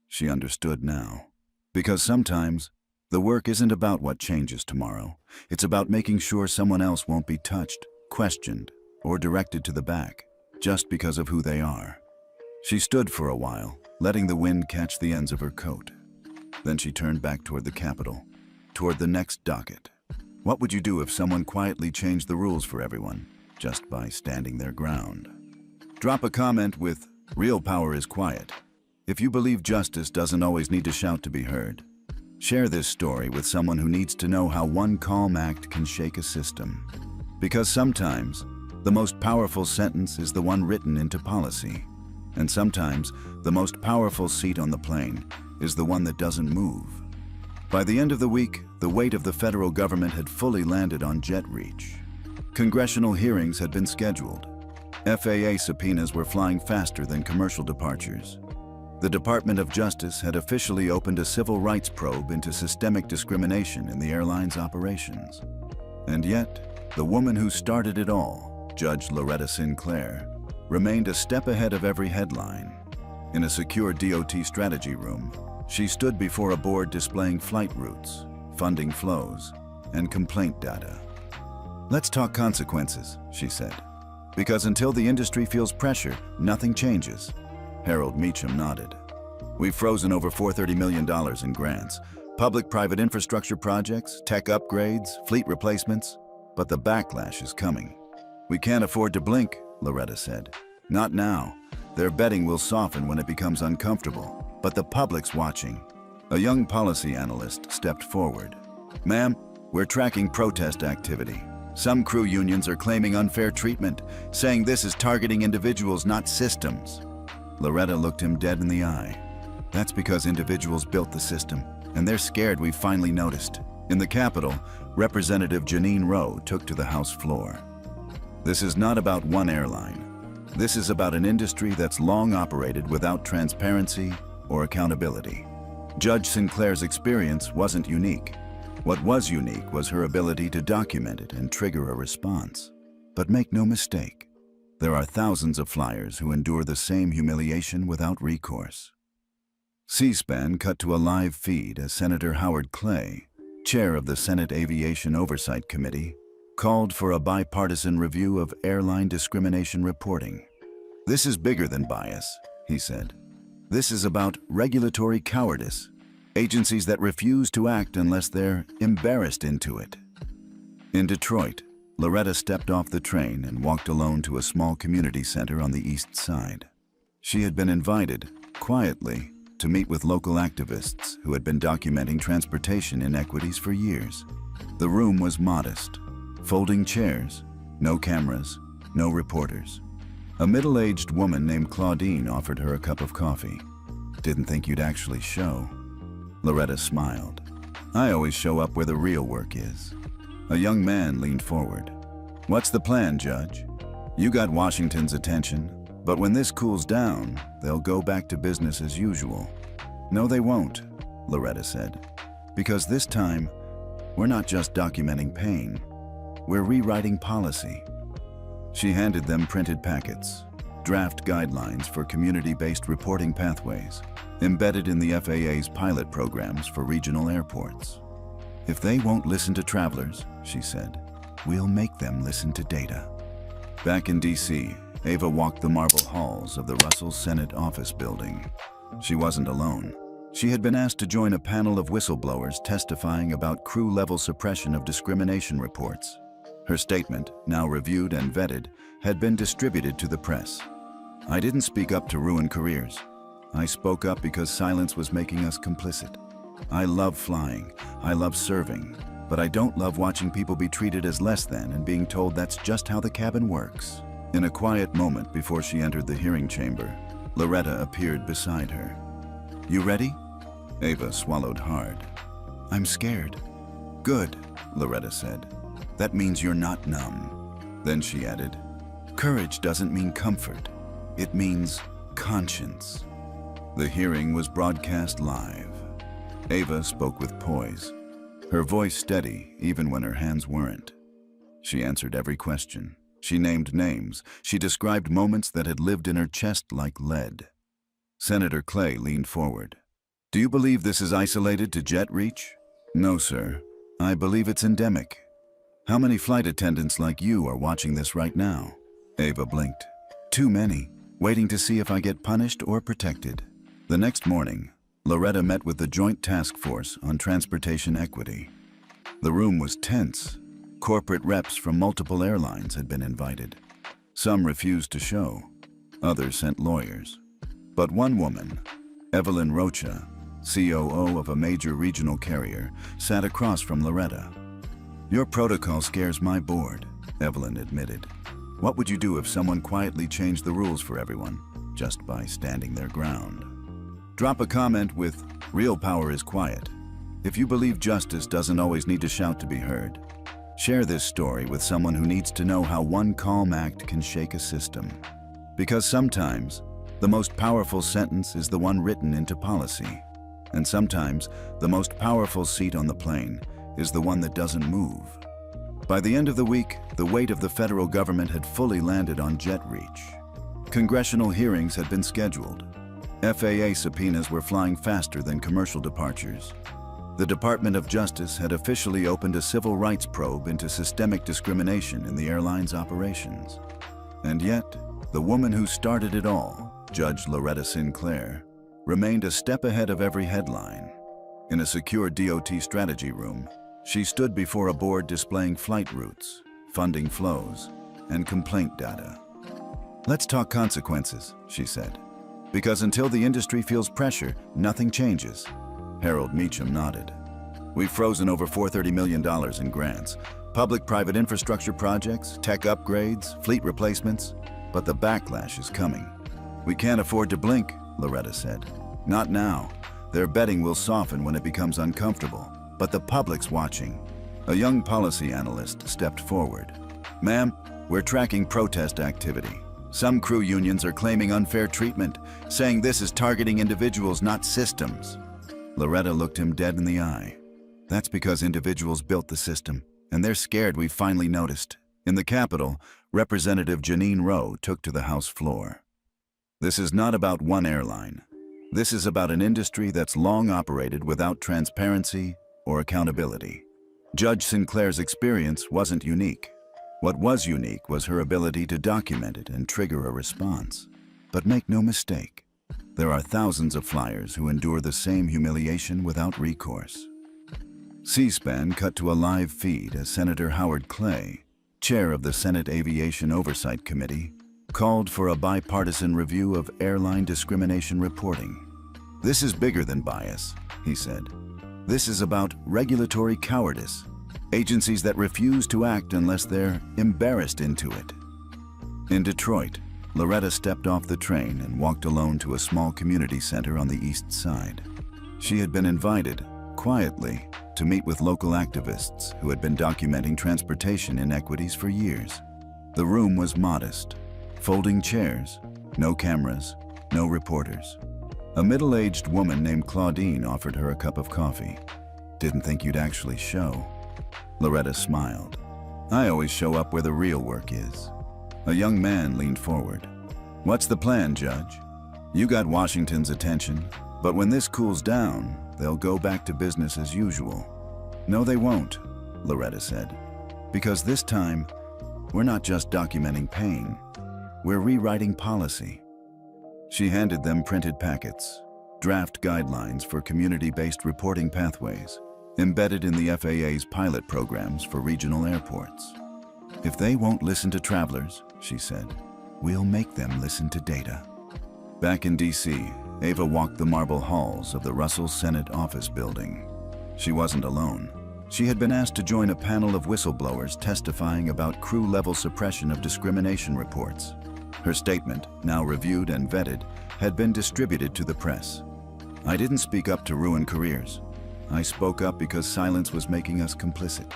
She understood now. Because sometimes, the work isn't about what changes tomorrow. It's about making sure someone else won't be touched, questioned, or directed to the back, just because of who they are. She stood for a while, letting the wind catch the ends of her coat. Then she turned back toward the Capitol, toward the next docket. What would you do if someone quietly changed the rules for everyone, just by standing their ground? Drop a comment with, "Real power is quiet." If you believe justice doesn't always need to shout to be heard, share this story with someone who needs to know how one calm act can shake a system. Because sometimes, the most powerful sentence is the one written into policy. And sometimes, the most powerful seat on the plane is the one that doesn't move. By the end of the week, the weight of the federal government had fully landed on Jet Reach. Congressional hearings had been scheduled. FAA subpoenas were flying faster than commercial departures. The Department of Justice had officially opened a civil rights probe into systemic discrimination in the airline's operations. And yet, the woman who started it all, Judge Loretta Sinclair, remained a step ahead of every headline. In a secure DOT strategy room, she stood before a board displaying flight routes, funding flows, and complaint data. "Let's talk consequences," she said. "Because until the industry feels pressure, nothing changes." Harold Meacham nodded. "We've frozen over $430 million in grants, public-private infrastructure projects, tech upgrades, fleet replacements, but the backlash is coming." "We can't afford to blink," Loretta said. "Not now. Their betting will soften when it becomes uncomfortable, but the public's watching." A young policy analyst stepped forward. "Ma'am, we're tracking protest activity. Some crew unions are claiming unfair treatment, saying this is targeting individuals, not systems." Loretta looked him dead in the eye. "That's because individuals built the system, and they're scared we've finally noticed." In the Capitol, Representative Janine Rowe took to the House floor. "This is not about one airline. This is about an industry that's long operated without transparency or accountability." Judge Sinclair's experience wasn't unique. What was unique was her ability to document it and trigger a response. But make no mistake, there are thousands of flyers who endure the same humiliation without recourse. C-SPAN cut to a live feed as Senator Howard Clay, chair of the Senate Aviation Oversight Committee, called for a bipartisan review of airline discrimination reporting. "This is bigger than bias," he said. "This is about regulatory cowardice, agencies that refuse to act unless they're embarrassed into it." In Detroit, Loretta stepped off the train and walked alone to a small community center on the east side. She had been invited, quietly, to meet with local activists who had been documenting transportation inequities for years. The room was modest. Folding chairs, no cameras, no reporters. A middle-aged woman named Claudine offered her a cup of coffee. "Didn't think you'd actually show." Loretta smiled. "I always show up where the real work is." A young man leaned forward. "What's the plan, Judge? You got Washington's attention, but when this cools down, they'll go back to business as usual." "No, they won't," Loretta said. "Because this time, we're not just documenting pain. We're rewriting policy." She handed them printed packets. draft guidelines for community-based reporting pathways, embedded in the FAA's pilot programs for regional airports. "If they won't listen to travelers," she said, "we'll make them listen to data." Back in DC, Ava walked the marble halls of the Russell Senate office building. She wasn't alone. She had been asked to join a panel of whistleblowers testifying about crew-level suppression of discrimination reports. Her statement, now reviewed and vetted, had been distributed to the press. "I didn't speak up to ruin careers. I spoke up because silence was making us complicit. I love flying, I love serving, but I don't love watching people be treated as less than and being told that's just how the cabin works." In a quiet moment before she entered the hearing chamber, Loretta appeared beside her. "You ready?" Ava swallowed hard. "I'm scared." "Good," Loretta said. "That means you're not numb." Then she added, "Courage doesn't mean comfort. It means conscience." The hearing was broadcast live. Ava spoke with poise, her voice steady even when her hands weren't. She answered every question. She named names. She described moments that had lived in her chest like lead. Senator Clay leaned forward. "Do you believe this is isolated to jet reach?" "No, sir. I believe it's endemic. How many flight attendants like you are watching this right now?" Ava blinked. "Too many, waiting to see if I get punished or protected." The next morning, Loretta met with the Joint Task Force on Transportation Equity. The room was tense. Corporate reps from multiple airlines had been invited. Some refused to show. Others sent lawyers. But one woman, Evelyn Rocha, COO of a major regional carrier, sat across from Loretta. "Your protocol scares my board," Evelyn admitted. "What would you do if someone quietly changed the rules for everyone, just by standing their ground?" Drop a comment with, "Real power is quiet." If you believe justice doesn't always need to shout to be heard, share this story with someone who needs to know how one calm act can shake a system. Because sometimes, the most powerful sentence is the one written into policy. And sometimes, the most powerful seat on the plane is the one that doesn't move. By the end of the week, the weight of the federal government had fully landed on jet reach. Congressional hearings had been scheduled. FAA subpoenas were flying faster than commercial departures. The Department of Justice had officially opened a civil rights probe into systemic discrimination in the airline's operations. And yet, the woman who started it all, Judge Loretta Sinclair, remained a step ahead of every headline. In a secure DOT strategy room, she stood before a board displaying flight routes, funding flows, and complaint data. "Let's talk consequences," she said. "Because until the industry feels pressure, nothing changes." Harold Meacham nodded. "We've frozen over $430 million in grants, public-private infrastructure projects, tech upgrades, fleet replacements, but the backlash is coming." "We can't afford to blink," Loretta said. "Not now. Their betting will soften when it becomes uncomfortable, but the public's watching." A young policy analyst stepped forward. "Ma'am, we're tracking protest activity. Some crew unions are claiming unfair treatment, saying this is targeting individuals, not systems." Loretta looked him dead in the eye. "That's because individuals built the system, and they're scared we've finally noticed." In the Capitol, Representative Jeanine Rowe took to the House floor. "This is not about one airline. This is about an industry that's long operated without transparency or accountability. Judge Sinclair's experience wasn't unique. What was unique was her ability to document it and trigger a response. But make no mistake, there are thousands of flyers who endure the same humiliation without recourse." C-SPAN cut to a live feed as Senator Howard Clay, chair of the Senate Aviation Oversight Committee, called for a bipartisan review of airline discrimination reporting. "This is bigger than bias," he said. "This is about regulatory cowardice, agencies that refuse to act unless they're embarrassed into it." In Detroit, Loretta stepped off the train and walked alone to a small community center on the east side. She had been invited, quietly, to meet with local activists who had been documenting transportation inequities for years. The room was modest. Folding chairs, no cameras, no reporters. A middle-aged woman named Claudine offered her a cup of coffee. "Didn't think you'd actually show." Loretta smiled. "I always show up where the real work is." A young man leaned forward. What's the plan, Judge? You got Washington's attention, but when this cools down, they'll go back to business as usual. No, they won't, Loretta said. Because this time, we're not just documenting pain, we're rewriting policy. She handed them printed packets, draft guidelines for community-based reporting pathways, embedded in the FAA's pilot programs for regional airports. If they won't listen to travelers, she said, we'll make them listen to data. Back in D.C., Ava walked the marble halls of the Russell Senate office building. She wasn't alone. She had been asked to join a panel of whistleblowers testifying about crew-level suppression of discrimination reports. Her statement, now reviewed and vetted, had been distributed to the press. I didn't speak up to ruin careers. I spoke up because silence was making us complicit.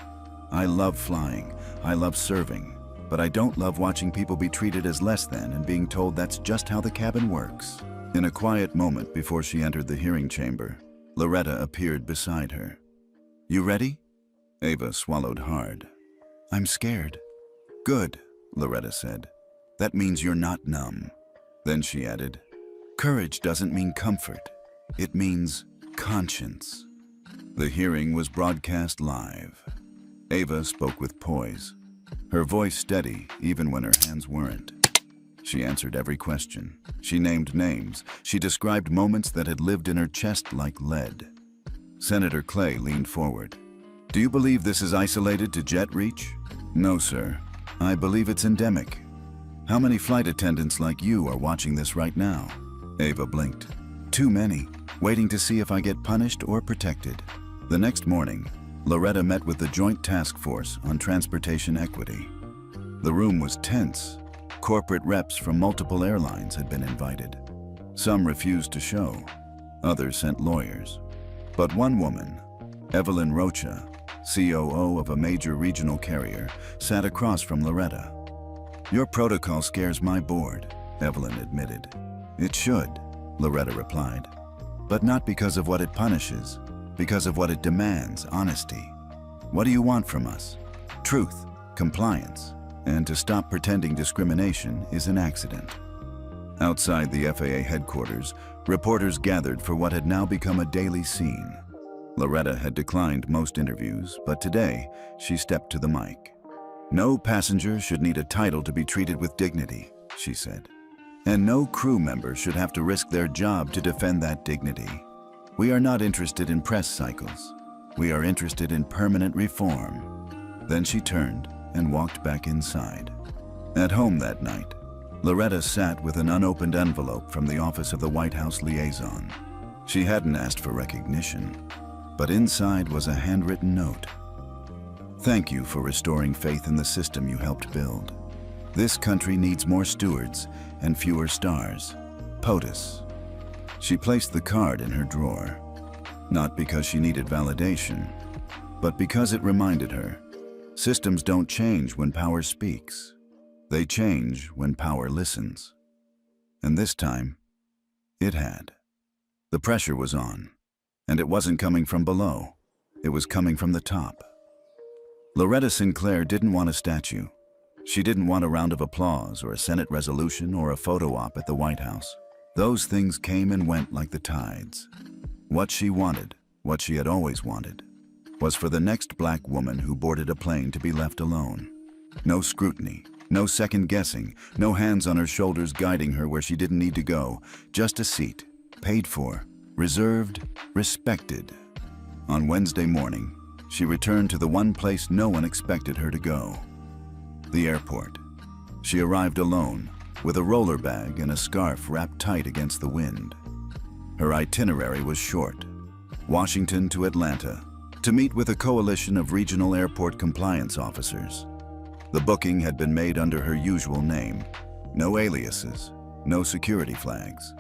I love flying, I love serving, but I don't love watching people be treated as less than and being told that's just how the cabin works. In a quiet moment before she entered the hearing chamber, Loretta appeared beside her. You ready? Ava swallowed hard. I'm scared. Good, Loretta said. That means you're not numb. Then she added, courage doesn't mean comfort. It means conscience. The hearing was broadcast live. Ava spoke with poise, her voice steady even when her hands weren't. She answered every question. She named names. She described moments that had lived in her chest like lead. Senator Clay leaned forward. Do you believe this is isolated to jet reach? No, sir. I believe it's endemic. How many flight attendants like you are watching this right now? Ava blinked. Too many, waiting to see if I get punished or protected. The next morning, Loretta met with the Joint Task Force on Transportation Equity. The room was tense. Corporate reps from multiple airlines had been invited. Some refused to show. Others sent lawyers. But one woman, Evelyn Rocha, COO of a major regional carrier, sat across from Loretta. Your protocol scares my board, Evelyn admitted. It should, Loretta replied. But not because of what it punishes, because of what it demands, honesty. What do you want from us? Truth, compliance, and to stop pretending discrimination is an accident. Outside the FAA headquarters, reporters gathered for what had now become a daily scene. Loretta had declined most interviews, but today she stepped to the mic. No passenger should need a title to be treated with dignity, she said. And no crew member should have to risk their job to defend that dignity. We are not interested in press cycles. We are interested in permanent reform. Then she turned and walked back inside. At home that night, Loretta sat with an unopened envelope from the office of the White House liaison. She hadn't asked for recognition, but inside was a handwritten note. Thank you for restoring faith in the system you helped build. This country needs more stewards and fewer stars. POTUS. She placed the card in her drawer, not because she needed validation, but because it reminded her, systems don't change when power speaks. They change when power listens. And this time, it had. The pressure was on, and it wasn't coming from below. It was coming from the top. Loretta Sinclair didn't want a statue. She didn't want a round of applause or a Senate resolution or a photo op at the White House. Those things came and went like the tides. What she wanted, what she had always wanted, was for the next black woman who boarded a plane to be left alone. No scrutiny, no second guessing, no hands on her shoulders guiding her where she didn't need to go, just a seat, paid for, reserved, respected. On Wednesday morning, she returned to the one place no one expected her to go. The airport. She arrived alone, with a roller bag and a scarf wrapped tight against the wind. Her itinerary was short. Washington to Atlanta, to meet with a coalition of regional airport compliance officers. The booking had been made under her usual name. No aliases, no security flags.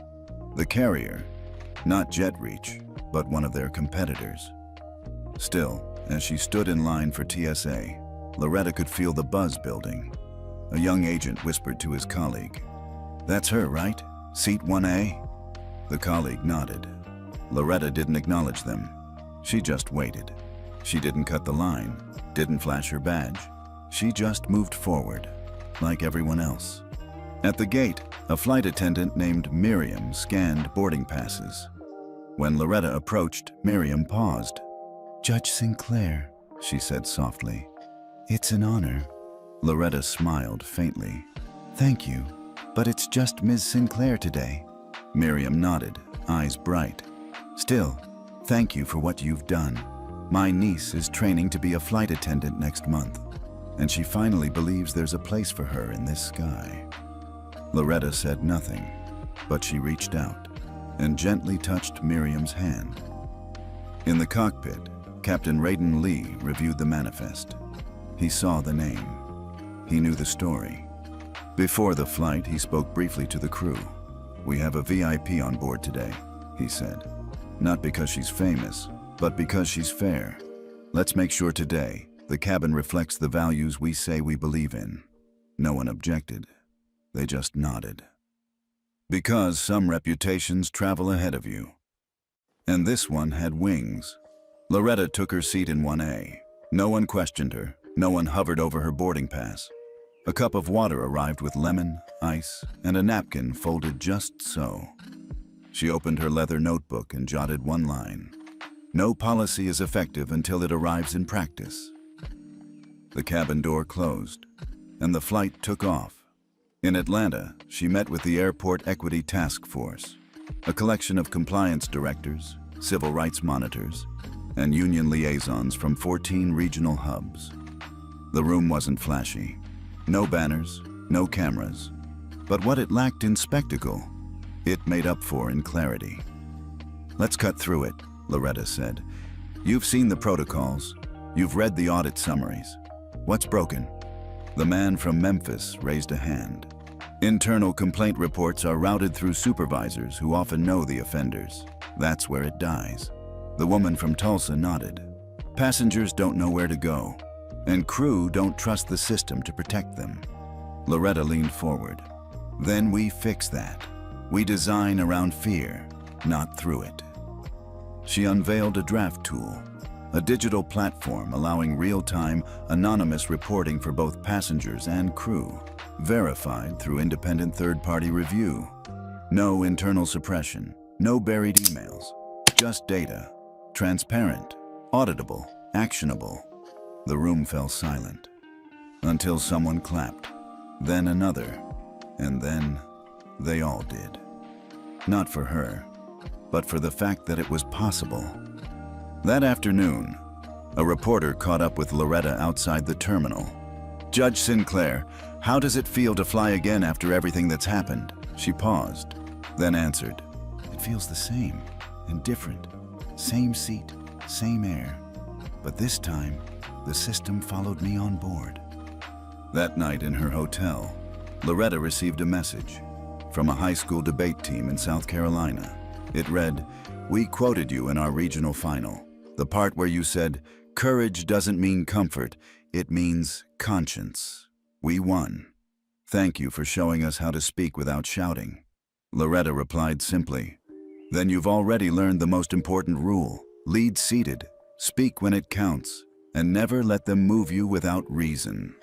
The carrier, not JetReach, but one of their competitors. Still, as she stood in line for TSA, Loretta could feel the buzz building. A young agent whispered to his colleague, "That's her, right? Seat 1A?" The colleague nodded. Loretta didn't acknowledge them. She just waited. She didn't cut the line, didn't flash her badge. She just moved forward, like everyone else. At the gate, a flight attendant named Miriam scanned boarding passes. When Loretta approached, Miriam paused. "Judge Sinclair," she said softly. "It's an honor." Loretta smiled faintly. "Thank you, but it's just Ms. Sinclair today." Miriam nodded, eyes bright. "Still, thank you for what you've done. My niece is training to be a flight attendant next month, and she finally believes there's a place for her in this sky." Loretta said nothing, but she reached out and gently touched Miriam's hand. In the cockpit, Captain Raiden Lee reviewed the manifest. He saw the name. He knew the story. Before the flight, he spoke briefly to the crew. "We have a VIP on board today," he said. "Not because she's famous, but because she's fair. Let's make sure today the cabin reflects the values we say we believe in." No one objected. They just nodded. Because some reputations travel ahead of you. And this one had wings. Loretta took her seat in 1A. No one questioned her. No one hovered over her boarding pass. A cup of water arrived with lemon, ice, and a napkin folded just so. She opened her leather notebook and jotted one line. "No policy is effective until it arrives in practice." The cabin door closed, and the flight took off. In Atlanta, she met with the Airport Equity Task Force, a collection of compliance directors, civil rights monitors, and union liaisons from 14 regional hubs. The room wasn't flashy. No banners, no cameras. But what it lacked in spectacle, it made up for in clarity. "Let's cut through it," Loretta said. "You've seen the protocols. You've read the audit summaries. What's broken?" The man from Memphis raised a hand. "Internal complaint reports are routed through supervisors who often know the offenders. That's where it dies." The woman from Tulsa nodded. "Passengers don't know where to go, and crew don't trust the system to protect them." Loretta leaned forward. "Then we fix that. We design around fear, not through it." She unveiled a draft tool, a digital platform allowing real-time, anonymous reporting for both passengers and crew, verified through independent third-party review. No internal suppression, no buried emails, just data, transparent, auditable, actionable. The room fell silent, until someone clapped, then another, and then they all did. Not for her, but for the fact that it was possible. That afternoon, a reporter caught up with Loretta outside the terminal. "Judge Sinclair, how does it feel to fly again after everything that's happened?" She paused, then answered, "It feels the same and different. Same seat, same air. But this time, the system followed me on board." That night in her hotel, Loretta received a message from a high school debate team in South Carolina. It read, "We quoted you in our regional final. The part where you said, 'Courage doesn't mean comfort, it means conscience.' We won. Thank you for showing us how to speak without shouting." Loretta replied simply, "Then you've already learned the most important rule. Lead seated, speak when it counts, and never let them move you without reason."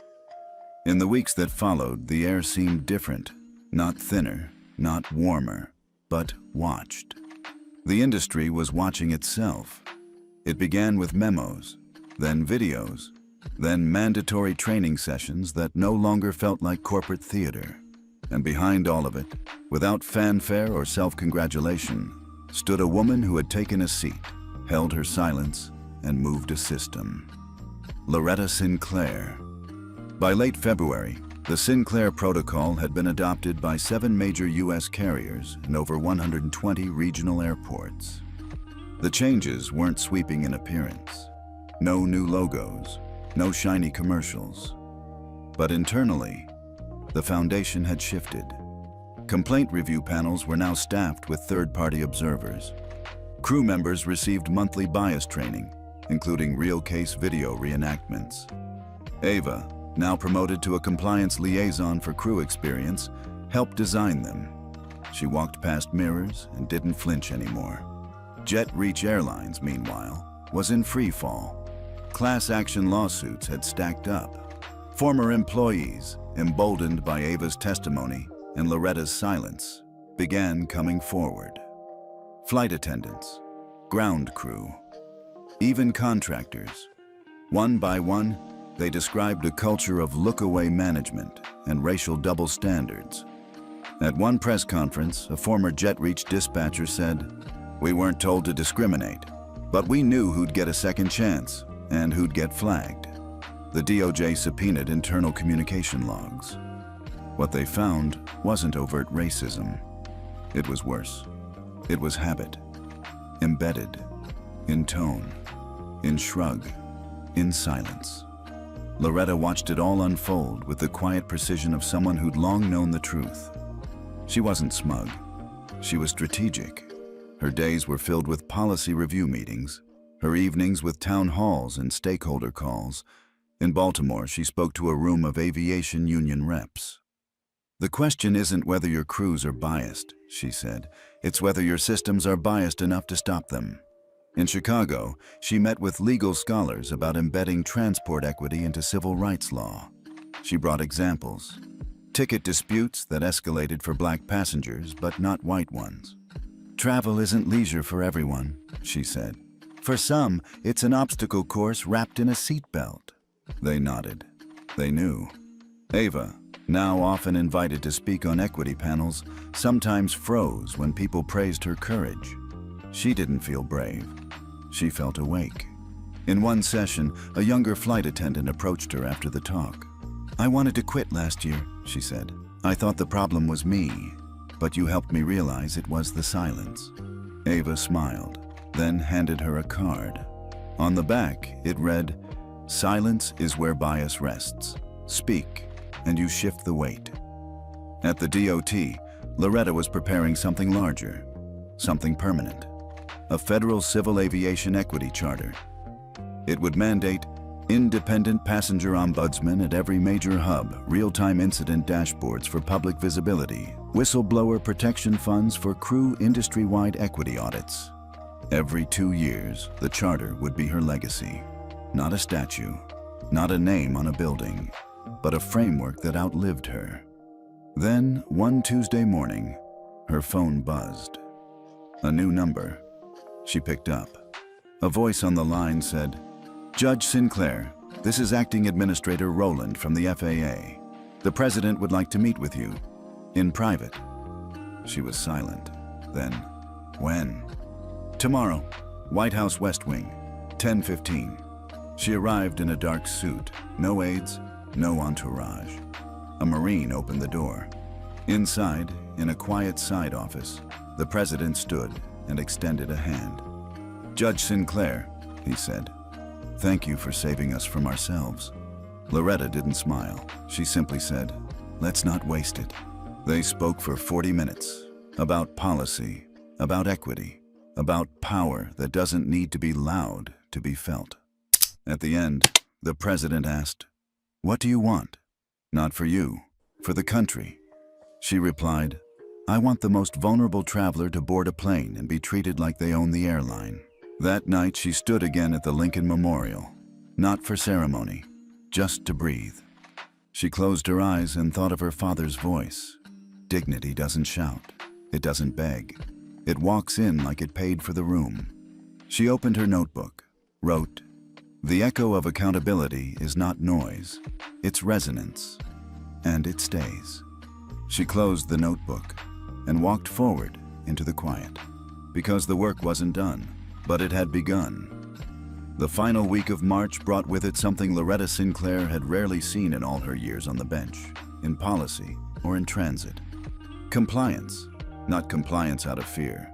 In the weeks that followed, the air seemed different. Not thinner, not warmer, but watched. The industry was watching itself. It began with memos, then videos, then mandatory training sessions that no longer felt like corporate theater. And behind all of it, without fanfare or self-congratulation, stood a woman who had taken a seat, held her silence, and moved a system. Loretta Sinclair. By late February, the Sinclair Protocol had been adopted by 7 major U.S. carriers and over 120 regional airports. The changes weren't sweeping in appearance. No new logos, no shiny commercials. But internally, the foundation had shifted. Complaint review panels were now staffed with third-party observers. Crew members received monthly bias training, including real-case video reenactments. Ava, now promoted to a compliance liaison for crew experience, helped design them. She walked past mirrors and didn't flinch anymore. Jet Reach Airlines, meanwhile, was in free fall. Class action lawsuits had stacked up. Former employees, emboldened by Ava's testimony, and Loretta's silence began coming forward. Flight attendants, ground crew, even contractors. One by one, they described a culture of look-away management and racial double standards. At one press conference, a former Jet Reach dispatcher said, "We weren't told to discriminate, but we knew who'd get a second chance and who'd get flagged." The DOJ subpoenaed internal communication logs. What they found wasn't overt racism. It was worse. It was habit, embedded, in tone, in shrug, in silence. Loretta watched it all unfold with the quiet precision of someone who'd long known the truth. She wasn't smug. She was strategic. Her days were filled with policy review meetings, her evenings with town halls and stakeholder calls. In Baltimore, she spoke to a room of aviation union reps. "The question isn't whether your crews are biased," she said. "It's whether your systems are biased enough to stop them." In Chicago, she met with legal scholars about embedding transport equity into civil rights law. She brought examples. Ticket disputes that escalated for black passengers, but not white ones. "Travel isn't leisure for everyone," she said. "For some, it's an obstacle course wrapped in a seatbelt." They nodded. They knew. Ava, now often invited to speak on equity panels, sometimes froze when people praised her courage. She didn't feel brave. She felt awake. In one session, a younger flight attendant approached her after the talk. "I wanted to quit last year," she said. "I thought the problem was me, but you helped me realize it was the silence." Ava smiled, then handed her a card. On the back, it read, "Silence is where bias rests. Speak, and you shift the weight." At the DOT, Loretta was preparing something larger, something permanent. A federal civil aviation equity charter. It would mandate independent passenger ombudsman at every major hub, real-time incident dashboards for public visibility, whistleblower protection funds for crew industry-wide equity audits. Every 2 years, the charter would be her legacy. Not a statue, not a name on a building, but a framework that outlived her. Then, one Tuesday morning, her phone buzzed. A new number. She picked up. A voice on the line said, "Judge Sinclair, this is Acting Administrator Rowland from the FAA. The President would like to meet with you, in private." She was silent. Then, "When?" "Tomorrow, White House West Wing, 10:15. She arrived in a dark suit, no aides, no entourage. A Marine opened the door. Inside, in a quiet side office, the President stood and extended a hand. "Judge Sinclair," he said, "thank you for saving us from ourselves." Loretta didn't smile. She simply said, "Let's not waste it." They spoke for 40 minutes, about policy, about equity, about power that doesn't need to be loud to be felt. At the end, the President asked, "What do you want?" "Not for you, for the country." She replied, "I want the most vulnerable traveler to board a plane and be treated like they own the airline." That night she stood again at the Lincoln Memorial, not for ceremony, just to breathe. She closed her eyes and thought of her father's voice. Dignity doesn't shout, it doesn't beg. It walks in like it paid for the room. She opened her notebook, wrote, "The echo of accountability is not noise, it's resonance, and it stays." She closed the notebook and walked forward into the quiet, because the work wasn't done, but it had begun. The final week of March brought with it something Loretta Sinclair had rarely seen in all her years on the bench, in policy or in transit. Compliance, not compliance out of fear,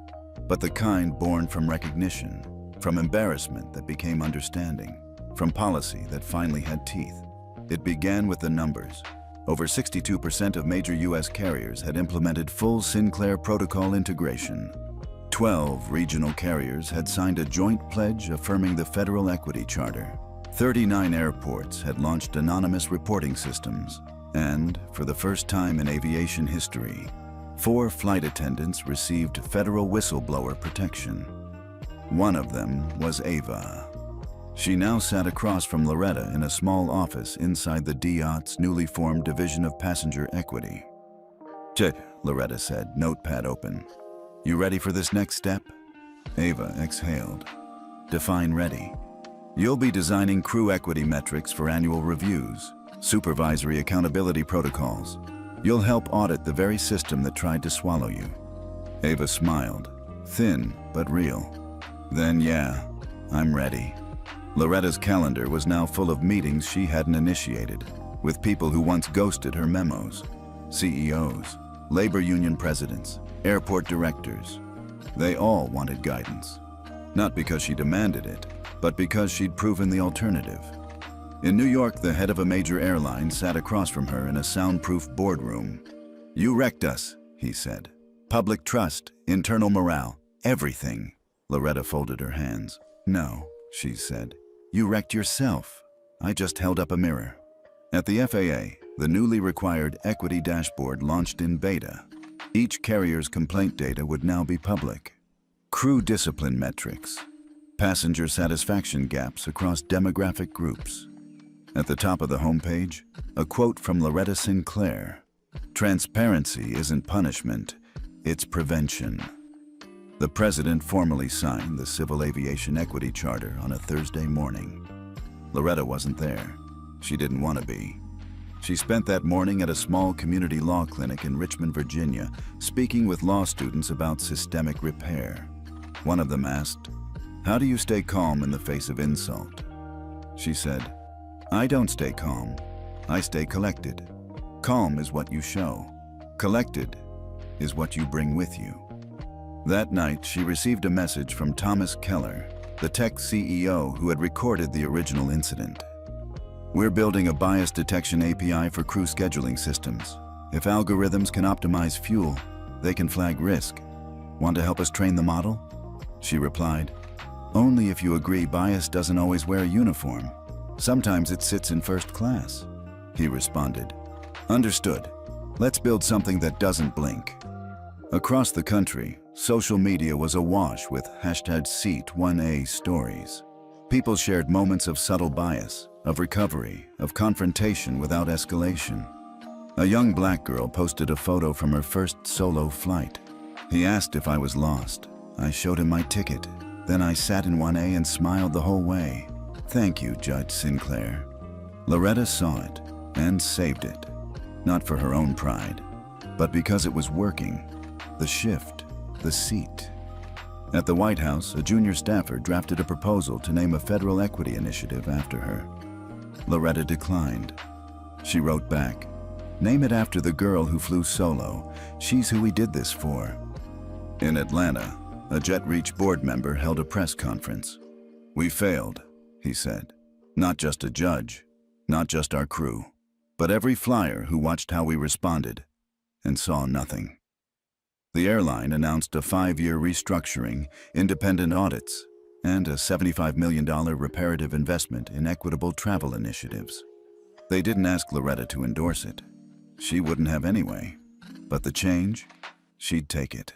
but the kind born from recognition, from embarrassment that became understanding, from policy that finally had teeth. It began with the numbers. Over 62% of major U.S. carriers had implemented full Sinclair protocol integration. 12 regional carriers had signed a joint pledge affirming the Federal Equity Charter. 39 airports had launched anonymous reporting systems. And, for the first time in aviation history, 4 flight attendants received federal whistleblower protection. One of them was Ava. She now sat across from Loretta in a small office inside the DOT's newly formed Division of Passenger Equity. Check, Loretta said, notepad open. You ready for this next step? Ava exhaled. Define ready. You'll be designing crew equity metrics for annual reviews, supervisory accountability protocols. You'll help audit the very system that tried to swallow you. Ava smiled, thin but real. Then yeah, I'm ready. Loretta's calendar was now full of meetings she hadn't initiated, with people who once ghosted her memos. CEOs, labor union presidents, airport directors. They all wanted guidance. Not because she demanded it, but because she'd proven the alternative. In New York, the head of a major airline sat across from her in a soundproof boardroom. You wrecked us, he said. Public trust, internal morale, everything. Loretta folded her hands. No, she said. You wrecked yourself. I just held up a mirror. At the FAA, the newly required equity dashboard launched in beta. Each carrier's complaint data would now be public. Crew discipline metrics, passenger satisfaction gaps across demographic groups. At the top of the homepage, a quote from Loretta Sinclair. Transparency isn't punishment, it's prevention. The president formally signed the Civil Aviation Equity Charter on a Thursday morning. Loretta wasn't there. She didn't want to be. She spent that morning at a small community law clinic in Richmond, Virginia, speaking with law students about systemic repair. One of them asked, "How do you stay calm in the face of insult?" She said, "I don't stay calm. I stay collected. Calm is what you show. Collected is what you bring with you." That night, she received a message from Thomas Keller, the tech CEO who had recorded the original incident. We're building a bias detection API for crew scheduling systems. If algorithms can optimize fuel, they can flag risk. Want to help us train the model? She replied, only if you agree bias doesn't always wear a uniform. Sometimes it sits in first class. He responded, understood. Let's build something that doesn't blink. Across the country, social media was awash with #Seat1A stories. People shared moments of subtle bias, of recovery, of confrontation without escalation. A young black girl posted a photo from her first solo flight. He asked if I was lost. I showed him my ticket. Then I sat in 1A and smiled the whole way. Thank you, Judge Sinclair. Loretta saw it and saved it. Not for her own pride, but because it was working. The shift, the seat. At the White House, a junior staffer drafted a proposal to name a federal equity initiative after her. Loretta declined. She wrote back, name it after the girl who flew solo. She's who we did this for. In Atlanta, a JetReach board member held a press conference. We failed, he said. Not just a judge, not just our crew, but every flyer who watched how we responded and saw nothing. The airline announced a 5-year restructuring, independent audits, and a $75 million reparative investment in equitable travel initiatives. They didn't ask Loretta to endorse it. She wouldn't have anyway. But the change, she'd take it.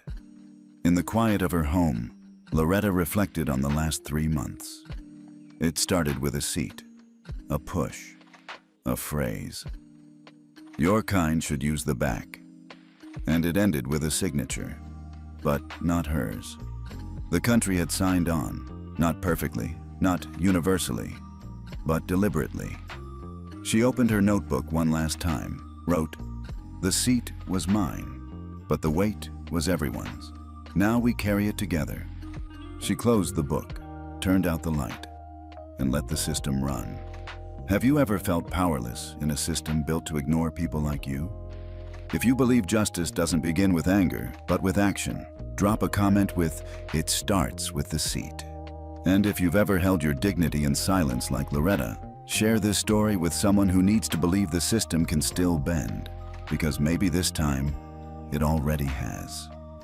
In the quiet of her home, Loretta reflected on the last 3 months. It started with a seat, a push, a phrase. Your kind should use the back. And it ended with a signature, but not hers. The country had signed on, not perfectly, not universally, but deliberately. She opened her notebook one last time, wrote, the seat was mine, but the weight was everyone's. Now we carry it together. She closed the book, turned out the light, and let the system run. Have you ever felt powerless in a system built to ignore people like you? If you believe justice doesn't begin with anger, but with action, drop a comment with, it starts with the seat. And if you've ever held your dignity in silence like Loretta, share this story with someone who needs to believe the system can still bend, because maybe this time, it already has.